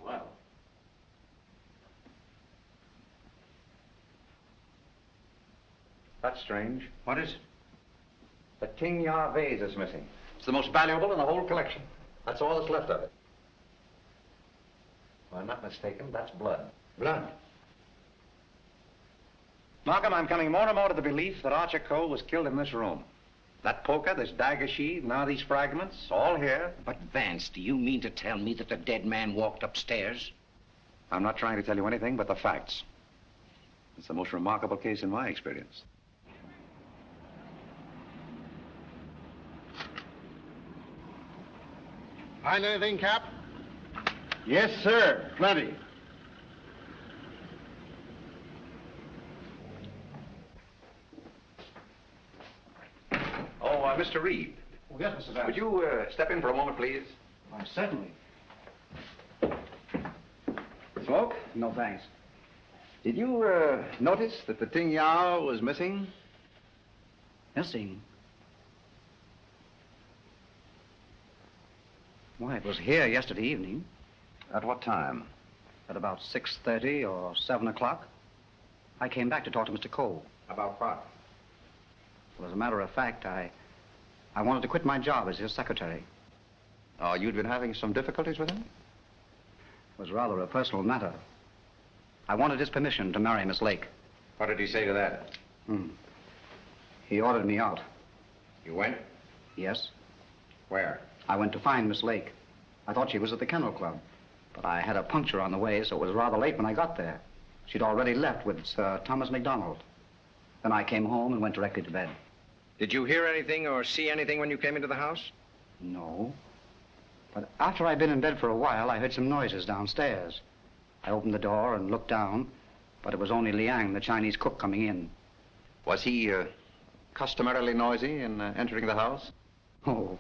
Well. That's strange. What is it? The King Ya vase is missing. It's the most valuable in the whole collection. That's all that's left of it. If I'm not mistaken, that's blood. Blood? Markham, I'm coming more and more to the belief that Archer Cole was killed in this room. That poker, this dagger sheath, now these fragments, all here. But, Vance, do you mean to tell me that the dead man walked upstairs? I'm not trying to tell you anything but the facts. It's the most remarkable case in my experience. Find anything, Cap? Yes, sir. Plenty. Oh, Mr. Reed. Oh, yes, Mr. Vance. Would you step in for a moment, please? Why, certainly. Smoke? No, thanks. Did you notice that the Ting Yao was missing? Missing? Why, it was here yesterday evening. At what time? At about 6:30 or 7 o'clock. I came back to talk to Mr. Cole. About what? Well, as a matter of fact, I wanted to quit my job as his secretary. Oh, you'd been having some difficulties with him? It was rather a personal matter. I wanted his permission to marry Miss Lake. What did he say to that? He ordered me out. You went? Yes. Where? I went to find Miss Lake. I thought she was at the Kennel Club. But I had a puncture on the way, so it was rather late when I got there. She'd already left with Sir Thomas MacDonald. Then I came home and went directly to bed. Did you hear anything or see anything when you came into the house? No. But after I'd been in bed for a while, I heard some noises downstairs. I opened the door and looked down, but it was only Liang, the Chinese cook, coming in. Was he customarily noisy in entering the house? Oh,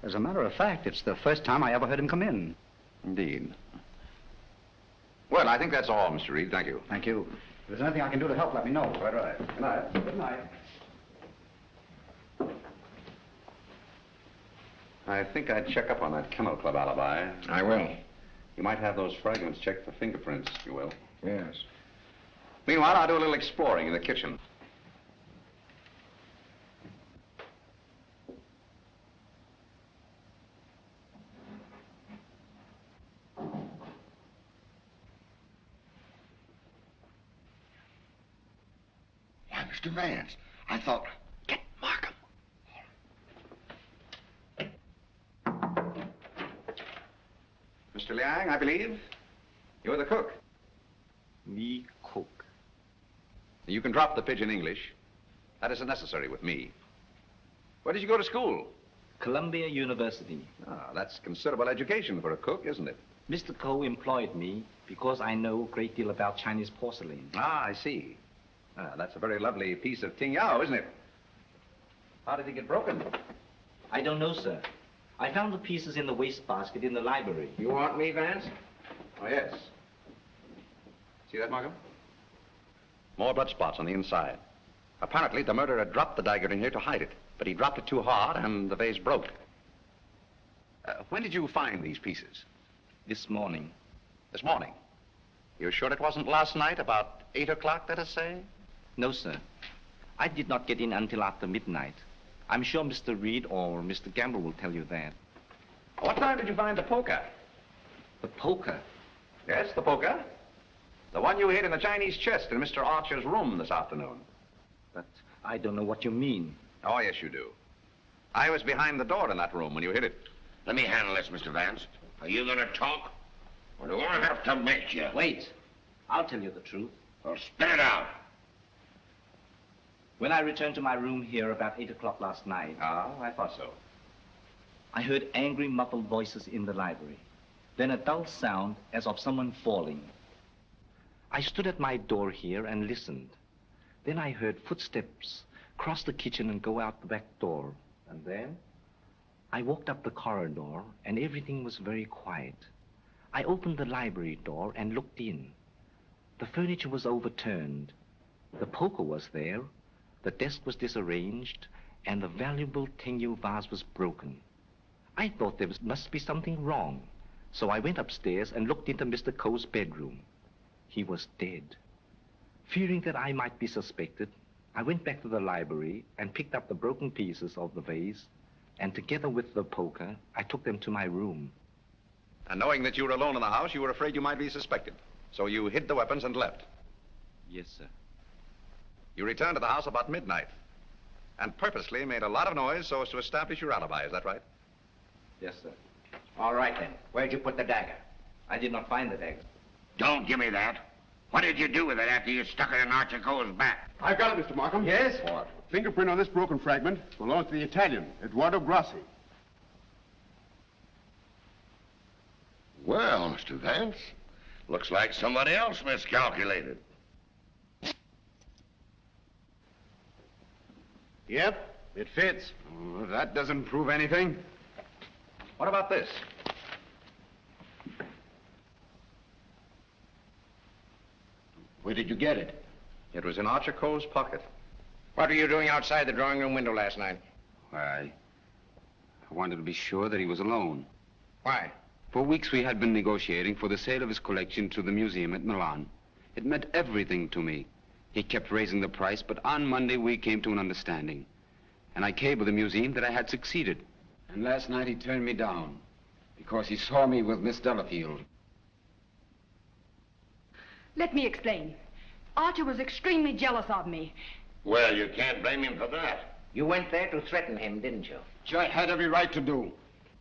as a matter of fact, it's the first time I ever heard him come in. Indeed. Well, I think that's all, Mr. Reed. Thank you. Thank you. If there's anything I can do to help, let me know. Quite right. Good night. Good night. I think I'd check up on that Kennel Club alibi. I will. You might have those fragments checked for fingerprints, if you will. Yes. Meanwhile, I'll do a little exploring in the kitchen. Why, Mr. Vance, I thought... Get Markham. Mr. Liang, I believe. You're the cook. Me cook. You can drop the pidgin English. That isn't necessary with me. Where did you go to school? Columbia University. Ah, that's considerable education for a cook, isn't it? Mr. Cole employed me because I know a great deal about Chinese porcelain. Ah, I see. Ah, that's a very lovely piece of Ting Yao, isn't it? How did it get broken? I don't know, sir. I found the pieces in the wastebasket in the library. You want me, Vance? Oh, yes. See that, Markham? More blood spots on the inside. Apparently, the murderer dropped the dagger in here to hide it, but he dropped it too hard and the vase broke. When did you find these pieces? This morning. This morning? You're sure it wasn't last night, about 8 o'clock, let us say? No, sir. I did not get in until after midnight. I'm sure Mr. Reed or Mr. Gamble will tell you that. What time did you find the poker? The poker? Yes, the poker. The one you hid in the Chinese chest in Mr. Archer's room this afternoon. But I don't know what you mean. Oh, yes, you do. I was behind the door in that room when you hid it. Let me handle this, Mr. Vance. Are you going to talk? Or do I have to make you? Wait. I'll tell you the truth. Well, spit it out. When I returned to my room here about 8 o'clock last night... Ah, I thought so. I heard angry, muffled voices in the library. Then a dull sound as of someone falling. I stood at my door here and listened. Then I heard footsteps cross the kitchen and go out the back door. And then? I walked up the corridor, and everything was very quiet. I opened the library door and looked in. The furniture was overturned. The poker was there. The desk was disarranged, and the valuable Tengu vase was broken. I thought must be something wrong, so I went upstairs and looked into Mr. Coe's bedroom. He was dead. Fearing that I might be suspected, I went back to the library and picked up the broken pieces of the vase, and together with the poker, I took them to my room. And knowing that you were alone in the house, you were afraid you might be suspected. So you hid the weapons and left. Yes, sir. You returned to the house about midnight and purposely made a lot of noise so as to establish your alibi. Is that right? Yes, sir. All right, then. Where'd you put the dagger? I did not find the dagger. Don't give me that. What did you do with it after you stuck it in Archer Coe's back? I've got it, Mr. Markham. Yes? What? Fingerprint on this broken fragment belongs to the Italian, Eduardo Grassi. Well, Mr. Vance, looks like somebody else miscalculated. Yep, it fits. Oh, that doesn't prove anything. What about this? Where did you get it? It was in Archer Coe's pocket. What were you doing outside the drawing room window last night? Why, I wanted to be sure that he was alone. Why? For weeks we had been negotiating for the sale of his collection to the museum at Milan. It meant everything to me. He kept raising the price, but on Monday we came to an understanding. And I cabled the museum that I had succeeded. And last night he turned me down because he saw me with Miss Delafield. Let me explain. Archer was extremely jealous of me. Well, you can't blame him for that. You went there to threaten him, didn't you? Which I had every right to do.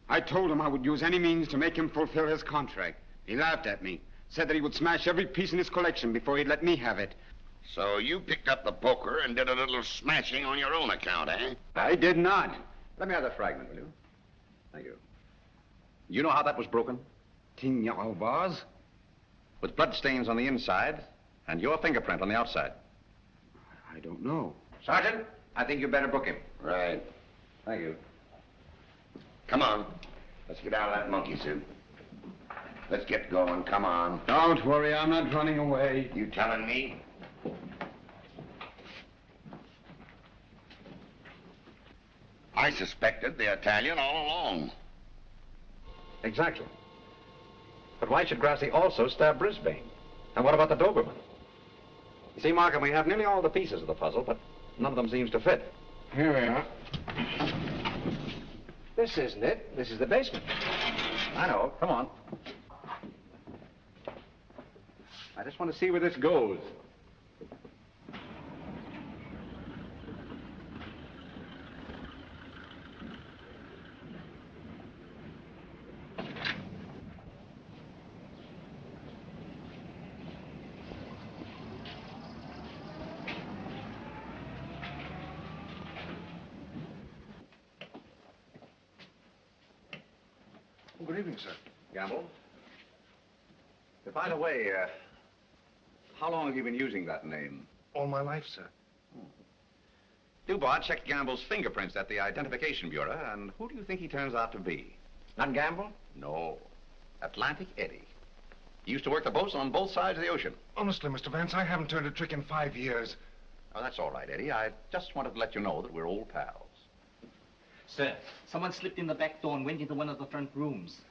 I told him I would use any means to make him fulfill his contract. He laughed at me, said that he would smash every piece in his collection before he'd let me have it. So you picked up the poker and did a little smashing on your own account, eh? I did not. Let me have that fragment, will you? Thank you. You know how that was broken? Tignao vase? With blood stains on the inside and your fingerprint on the outside. I don't know. Sergeant, I think you better book him. Right. Thank you. Come on. Let's get out of that monkey suit. Let's get going. Come on. Don't worry, I'm not running away. You telling me? I suspected the Italian all along. Exactly. But why should Grassi also stab Brisbane? And what about the Doberman? You see, Markham, we have nearly all the pieces of the puzzle, but none of them seems to fit. Here we are. This isn't it. This is the basement. I know. Come on. I just want to see where this goes. Good evening, sir. Gamble? By the way, how long have you been using that name? All my life, sir. Dubois checked Gamble's fingerprints at the Identification Bureau, and who do you think he turns out to be? Not Gamble? No. Atlantic Eddie. He used to work the boats on both sides of the ocean. Honestly, Mr. Vance, I haven't turned a trick in 5 years. Oh, that's all right, Eddie. I just wanted to let you know that we're old pals. Sir, someone slipped in the back door and went into one of the front rooms.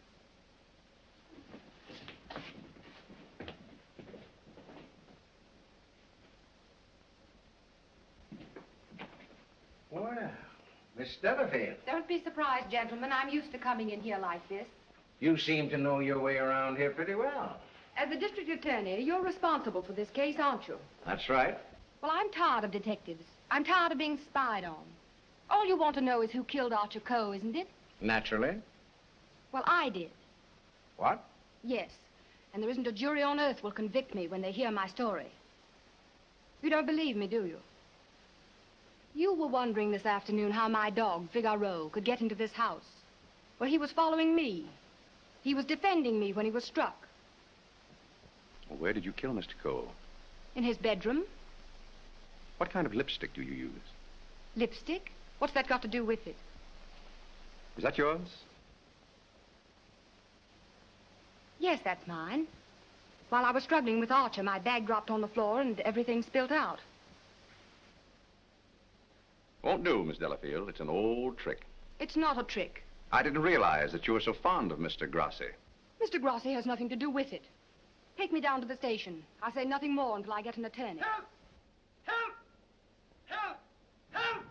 Well, Miss Delafield, Don't be surprised, gentlemen. I'm used to coming in here like this. you seem to know your way around here pretty well. As the district attorney, you're responsible for this case, aren't you? That's right. Well, I'm tired of detectives. I'm tired of being spied on. All you want to know is who killed Archer Coe, isn't it? Naturally. Well, I did. What? Yes. And there isn't a jury on earth will convict me when they hear my story. You don't believe me, do you? You were wondering this afternoon how my dog, Figaro, could get into this house. Well, he was following me. He was defending me when he was struck. Well, where did you kill Mr. Coe? In his bedroom. What kind of lipstick do you use? Lipstick? What's that got to do with it? Is that yours? Yes, that's mine. While I was struggling with Archer, my bag dropped on the floor and everything spilt out. Won't do, Miss Delafield. It's an old trick. It's not a trick. I didn't realize that you were so fond of Mr. Grassi. Mr. Grassi has nothing to do with it. Take me down to the station. I'll say nothing more until I get an attorney. Help! Help! Help! Help!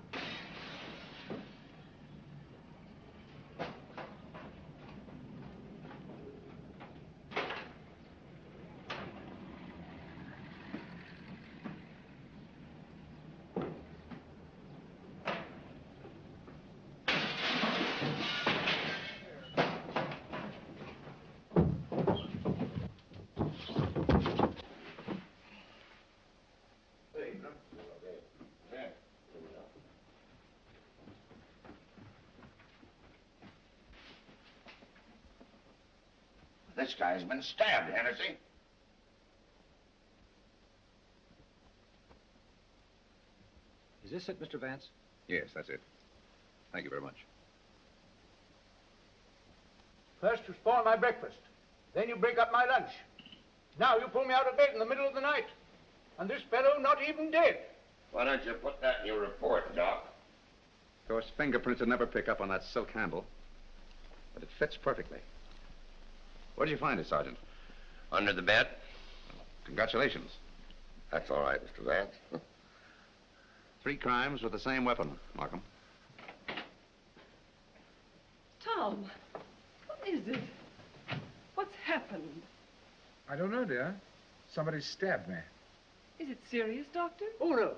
This guy's been stabbed, Hennessy. Is this it, Mr. Vance? Yes, that's it. Thank you very much. First you spoil my breakfast. Then you break up my lunch. Now you pull me out of bed in the middle of the night. And this fellow not even dead. Why don't you put that in your report, Doc? Of course, fingerprints would never pick up on that silk handle. But it fits perfectly. Where did you find it, Sergeant? Under the bed. Congratulations. That's all right, Mr. Vance. 3 crimes with the same weapon, Markham. Tom, what is it? What's happened? I don't know, dear. Somebody stabbed me. Is it serious, Doctor? Oh, no.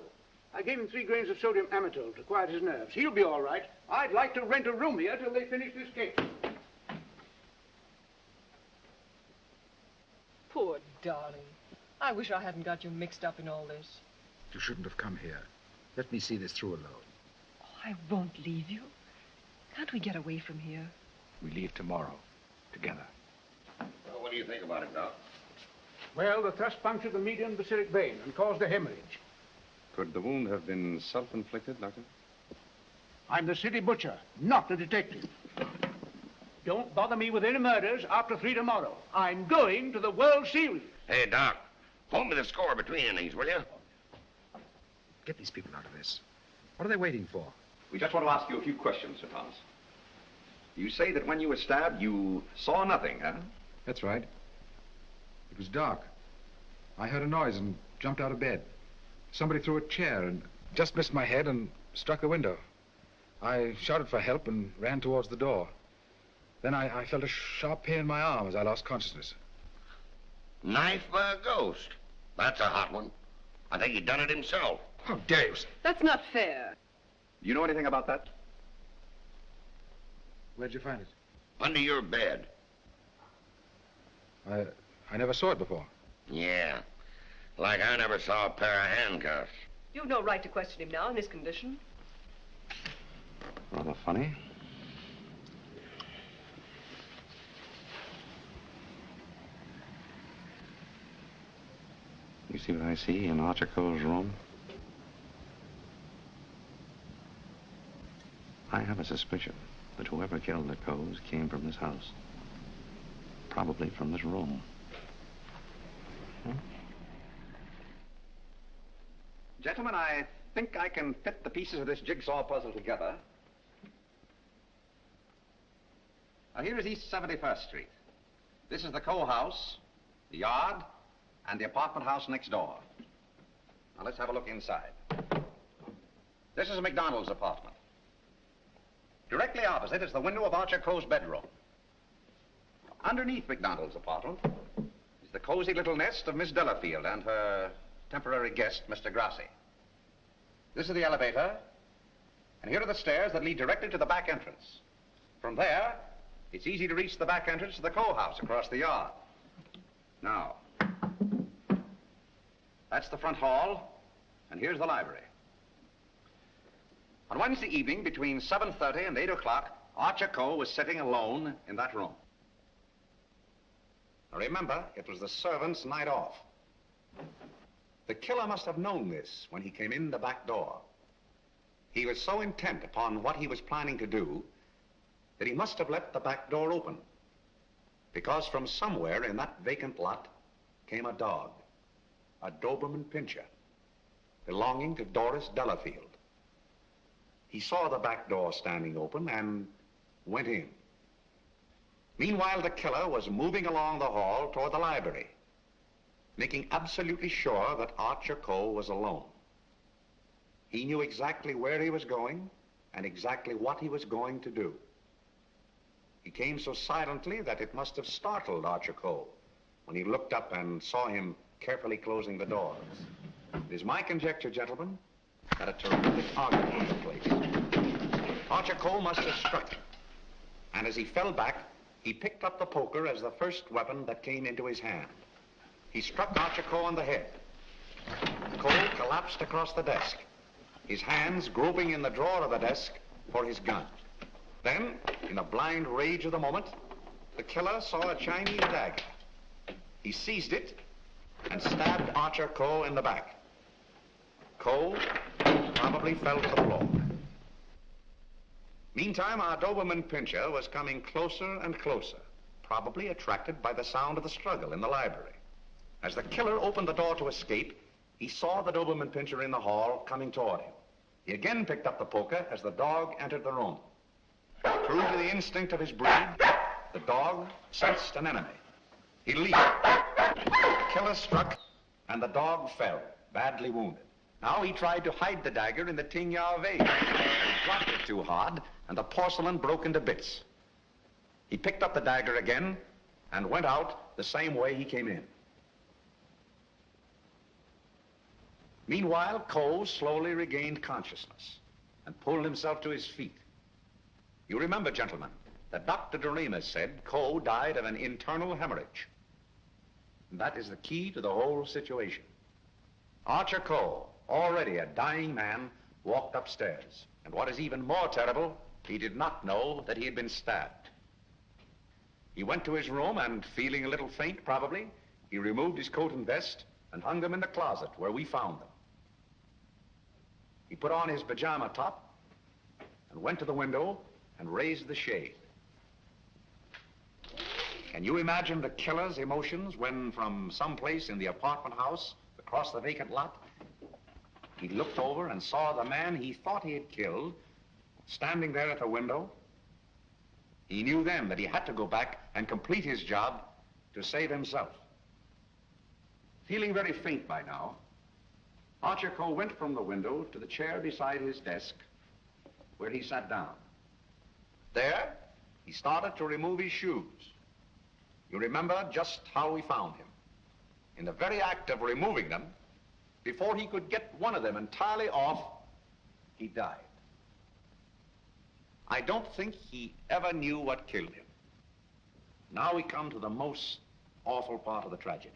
I gave him 3 grains of sodium amytal to quiet his nerves. He'll be all right. I'd like to rent a room here till they finish this case. Poor darling. I wish I hadn't got you mixed up in all this. You shouldn't have come here. Let me see this through alone. Oh, I won't leave you. Can't we get away from here? We leave tomorrow. Together. Well, what do you think about it, Doc? Well, the thrust punctured the median basilic vein and caused a hemorrhage. Could the wound have been self-inflicted, Doctor? I'm the city butcher, not the detective. Don't bother me with any murders after 3 tomorrow. I'm going to the World Series. Hey, Doc, hold me the score between innings, will you? Get these people out of this. What are they waiting for? We just want to ask you a few questions, Sir Thomas. You say that when you were stabbed, you saw nothing, huh? That's right. It was dark. I heard a noise and jumped out of bed. Somebody threw a chair and just missed my head and struck the window. I shouted for help and ran towards the door. Then I felt a sharp pain in my arm as I lost consciousness. Knife by a ghost. That's a hot one. I think he done it himself. How dare you? That's not fair. You know anything about that? Where'd you find it? Under your bed. I never saw it before. Yeah. Like I never saw a pair of handcuffs. You've no right to question him now in this condition. Rather funny. You see what I see in Archer Coe's room? I have a suspicion that whoever killed the Coes came from this house. Probably from this room. Gentlemen, I think I can fit the pieces of this jigsaw puzzle together. Now, here is East 71st Street. This is the Coe house, the yard, and the apartment house next door. Now, let's have a look inside. This is McDonald's apartment. Directly opposite is the window of Archer Coe's bedroom. Underneath McDonald's apartment is the cozy little nest of Miss Delafield and her temporary guest, Mr. Grassi. This is the elevator, and here are the stairs that lead directly to the back entrance. From there, it's easy to reach the back entrance to the Coe house across the yard. Now, that's the front hall, and here's the library. On Wednesday evening, between 7:30 and 8 o'clock, Archer Coe was sitting alone in that room. Now remember, it was the servant's night off. The killer must have known this when he came in the back door. He was so intent upon what he was planning to do that he must have left the back door open, because from somewhere in that vacant lot came a dog, a Doberman Pinscher, belonging to Doris Delafield. He saw the back door standing open and went in. Meanwhile, the killer was moving along the hall toward the library, making absolutely sure that Archer Coe was alone. He knew exactly where he was going and exactly what he was going to do. He came so silently that it must have startled Archer Coe when he looked up and saw him carefully closing the doors. It is my conjecture, gentlemen, that a terrific argument took place. Archer Coe must have struck him, and as he fell back, he picked up the poker as the first weapon that came into his hand. He struck Archer Coe on the head. Coe collapsed across the desk, his hands groping in the drawer of the desk for his gun. Then, in the blind rage of the moment, the killer saw a Chinese dagger. He seized it and stabbed Archer Coe in the back. Coe probably fell to the floor. Meantime, our Doberman Pinscher was coming closer and closer, probably attracted by the sound of the struggle in the library. As the killer opened the door to escape, he saw the Doberman Pinscher in the hall coming toward him. He again picked up the poker as the dog entered the room. True to the instinct of his breed, the dog sensed an enemy. He leaped. The killer struck, and the dog fell, badly wounded. Now he tried to hide the dagger in the Tingya vase. He dropped it too hard, and the porcelain broke into bits. He picked up the dagger again and went out the same way he came in. Meanwhile, Coe slowly regained consciousness and pulled himself to his feet. You remember, gentlemen, that Dr. Doremus said Coe died of an internal hemorrhage. And that is the key to the whole situation. Archer Coe, already a dying man, walked upstairs. And what is even more terrible, he did not know that he had been stabbed. He went to his room and, feeling a little faint probably, he removed his coat and vest and hung them in the closet where we found them. He put on his pajama top and went to the window and raised the shade. Can you imagine the killer's emotions when, from someplace in the apartment house across the vacant lot, he looked over and saw the man he thought he had killed standing there at the window? He knew then that he had to go back and complete his job to save himself. Feeling very faint by now, Archer Coe went from the window to the chair beside his desk, where he sat down. There, he started to remove his shoes. You remember just how we found him. In the very act of removing them, before he could get one of them entirely off, he died. I don't think he ever knew what killed him. Now we come to the most awful part of the tragedy.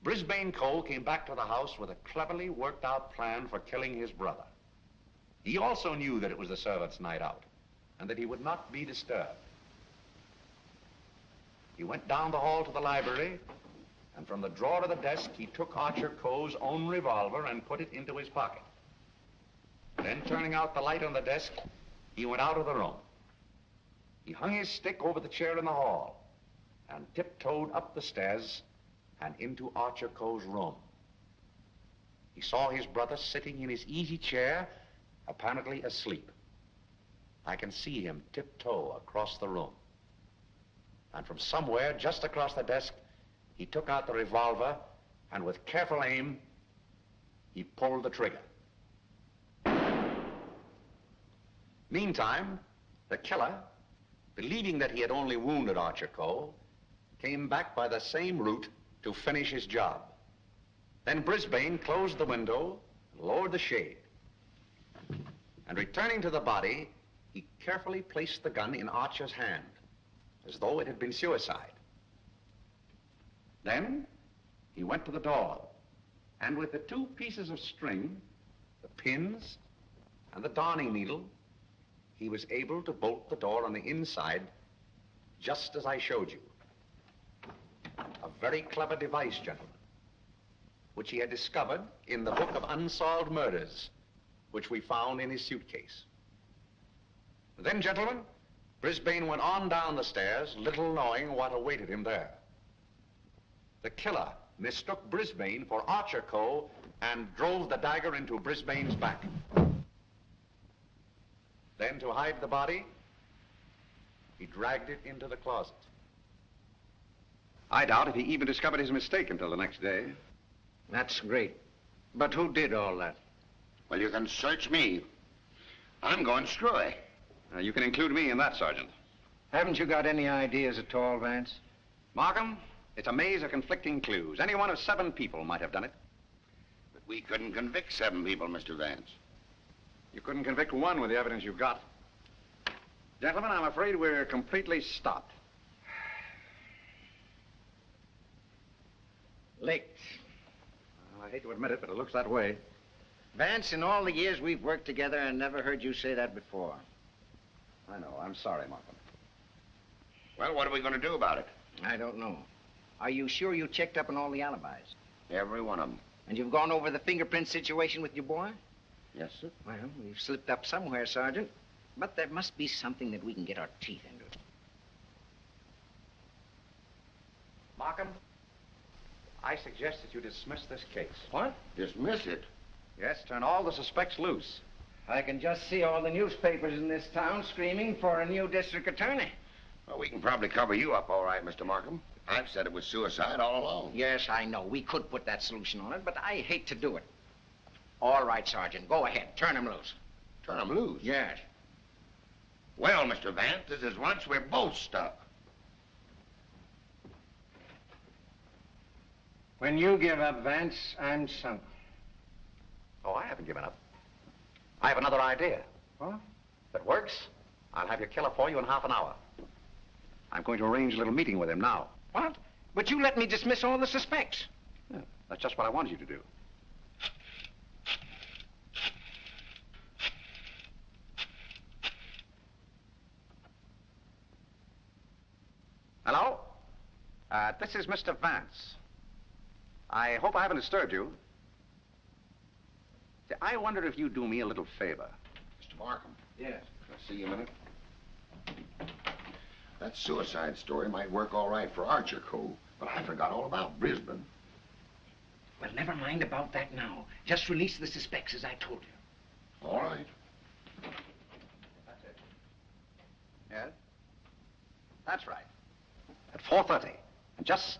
Brisbane Coe came back to the house with a cleverly worked out plan for killing his brother. He also knew that it was the servants' night out and that he would not be disturbed. He went down the hall to the library, and from the drawer of the desk, he took Archer Coe's own revolver and put it into his pocket. Then, turning out the light on the desk, he went out of the room. He hung his stick over the chair in the hall and tiptoed up the stairs and into Archer Coe's room. He saw his brother sitting in his easy chair, apparently asleep. I can see him tiptoe across the room. And from somewhere just across the desk, he took out the revolver and with careful aim, he pulled the trigger. Meantime, the killer, believing that he had only wounded Archer Coe, came back by the same route to finish his job. Then Brisbane closed the window and lowered the shade. And returning to the body, he carefully placed the gun in Archer's hand, as though it had been suicide. Then he went to the door, and with the two pieces of string, the pins and the darning needle, he was able to bolt the door on the inside, just as I showed you. A very clever device, gentlemen. which he had discovered in the book of unsolved murders, which we found in his suitcase. Then, gentlemen, Brisbane went on down the stairs, little knowing what awaited him there. The killer mistook Brisbane for Archer Coe and drove the dagger into Brisbane's back. Then, to hide the body, he dragged it into the closet. I doubt if he even discovered his mistake until the next day. That's great. But who did all that? Well, you can search me. I'm going screwy. You can include me in that, Sergeant. Haven't you got any ideas at all, Vance? Markham, it's a maze of conflicting clues. Any one of 7 people might have done it. But we couldn't convict 7 people, Mr. Vance. You couldn't convict one with the evidence you've got. Gentlemen, I'm afraid we're completely stopped. Licked. I hate to admit it, but it looks that way. Vance, in all the years we've worked together, I never heard you say that before. I know. I'm sorry, Markham. Well, what are we going to do about it? I don't know. Are you sure you checked up on all the alibis? Every one of them. And you've gone over the fingerprint situation with your boy? Yes, sir. Well, we've slipped up somewhere, Sergeant. But there must be something that we can get our teeth into. Markham, I suggest that you dismiss this case. What? Dismiss it? Yes, turn all the suspects loose. I can just see all the newspapers in this town screaming for a new district attorney. Well, we can probably cover you up all right, Mr. Markham. I've said it was suicide all along. Yes, I know. We could put that solution on it, but I hate to do it. All right, Sergeant. Go ahead. Turn him loose. Turn him loose? Yes. Well, Mr. Vance, this is once we're both stuck. When you give up, Vance, I'm sunk. Oh, I haven't given up. I have another idea. What? If it works, I'll have your killer for you in half an hour. I'm going to arrange a little meeting with him now. What? But you let me dismiss all the suspects. Yeah, that's just what I wanted you to do. Hello? This is Mr. Vance. I hope I haven't disturbed you. See, I wondered if you'd do me a little favor. Mr. Markham. Yes. Can I see you a minute? That suicide story might work all right for Archer Coe, but I forgot all about Brisbane. Well, never mind about that now. Just release the suspects, as I told you. All right. That's it. Yes? That's right. At 4:30. And just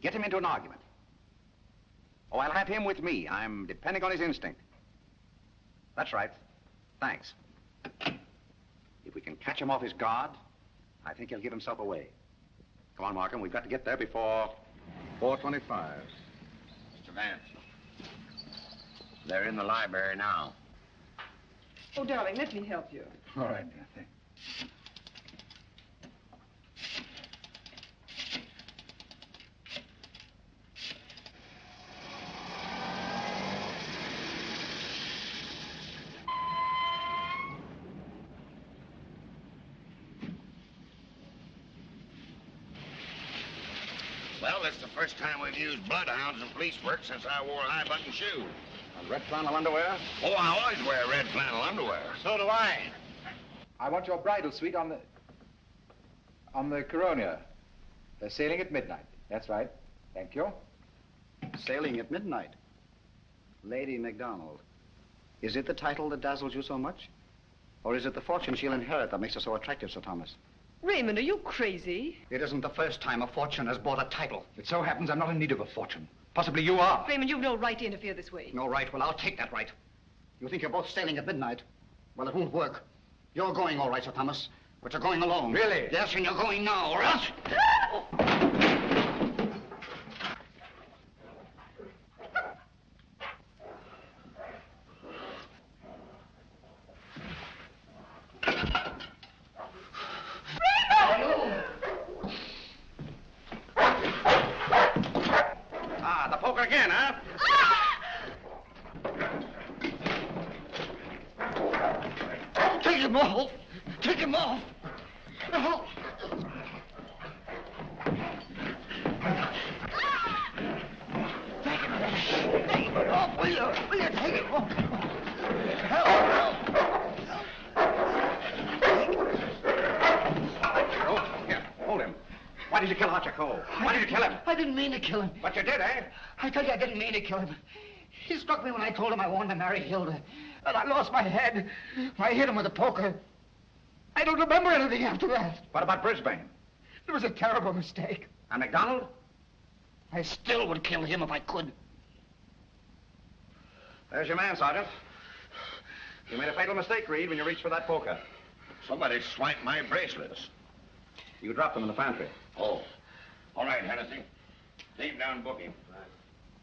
get him into an argument. Oh, I'll have him with me. I'm depending on his instinct. That's right. Thanks. If we can catch him off his guard, I think he'll give himself away. Come on, Markham. We've got to get there before 4:25. Mr. Vance. They're in the library now. Oh, darling, let me help you. All right, Kathy. Well, this is the first time we've used bloodhounds in police work since I wore high-button shoes. And red flannel underwear? Oh, I always wear red flannel underwear. So do I. I want your bridal suite on the Coronia. They're sailing at midnight. That's right. Thank you. Sailing at midnight. Lady MacDonald. Is it the title that dazzles you so much? Or is it the fortune she'll inherit that makes her so attractive, Sir Thomas? Raymond, are you crazy? It isn't the first time a fortune has bought a title. It so happens I'm not in need of a fortune. Possibly you are. Raymond, you've no right to interfere this way. No right? Well, I'll take that right. You think you're both sailing at midnight? Well, it won't work. You're going all right, Sir Thomas, but you're going alone. Really? Yes, and you're going now, or else... Ah, the poker again, huh? Take him off! Take him off! No. Take him off! off, will you? Will you take it off? Help! Here, hold him. Why did you kill Hachiko? Why did you kill him? I didn't mean to kill him. But you did, eh? I tell you, I didn't mean to kill him. He struck me when I told him I wanted to marry Hilda. And I lost my head. I hit him with a poker. I don't remember anything after that. What about Brisbane? It was a terrible mistake. And McDonald? I still would kill him if I could. There's your man, Sergeant. You made a fatal mistake, Reed, when you reached for that poker. Somebody swiped my bracelets. You dropped them in the pantry. Oh. All right, Hennessy. Leave down booking.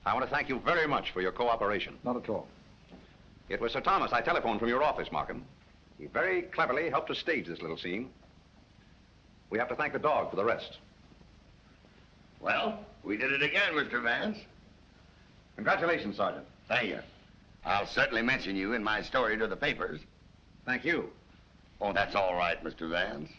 I want to thank you very much for your cooperation. Not at all. It was Sir Thomas I telephoned from your office, Markham. He very cleverly helped us stage this little scene. We have to thank the dog for the rest. Well, we did it again, Mr. Vance. Congratulations, Sergeant. Thank you. I'll certainly mention you in my story to the papers. Thank you. Oh, that's all right, Mr. Vance.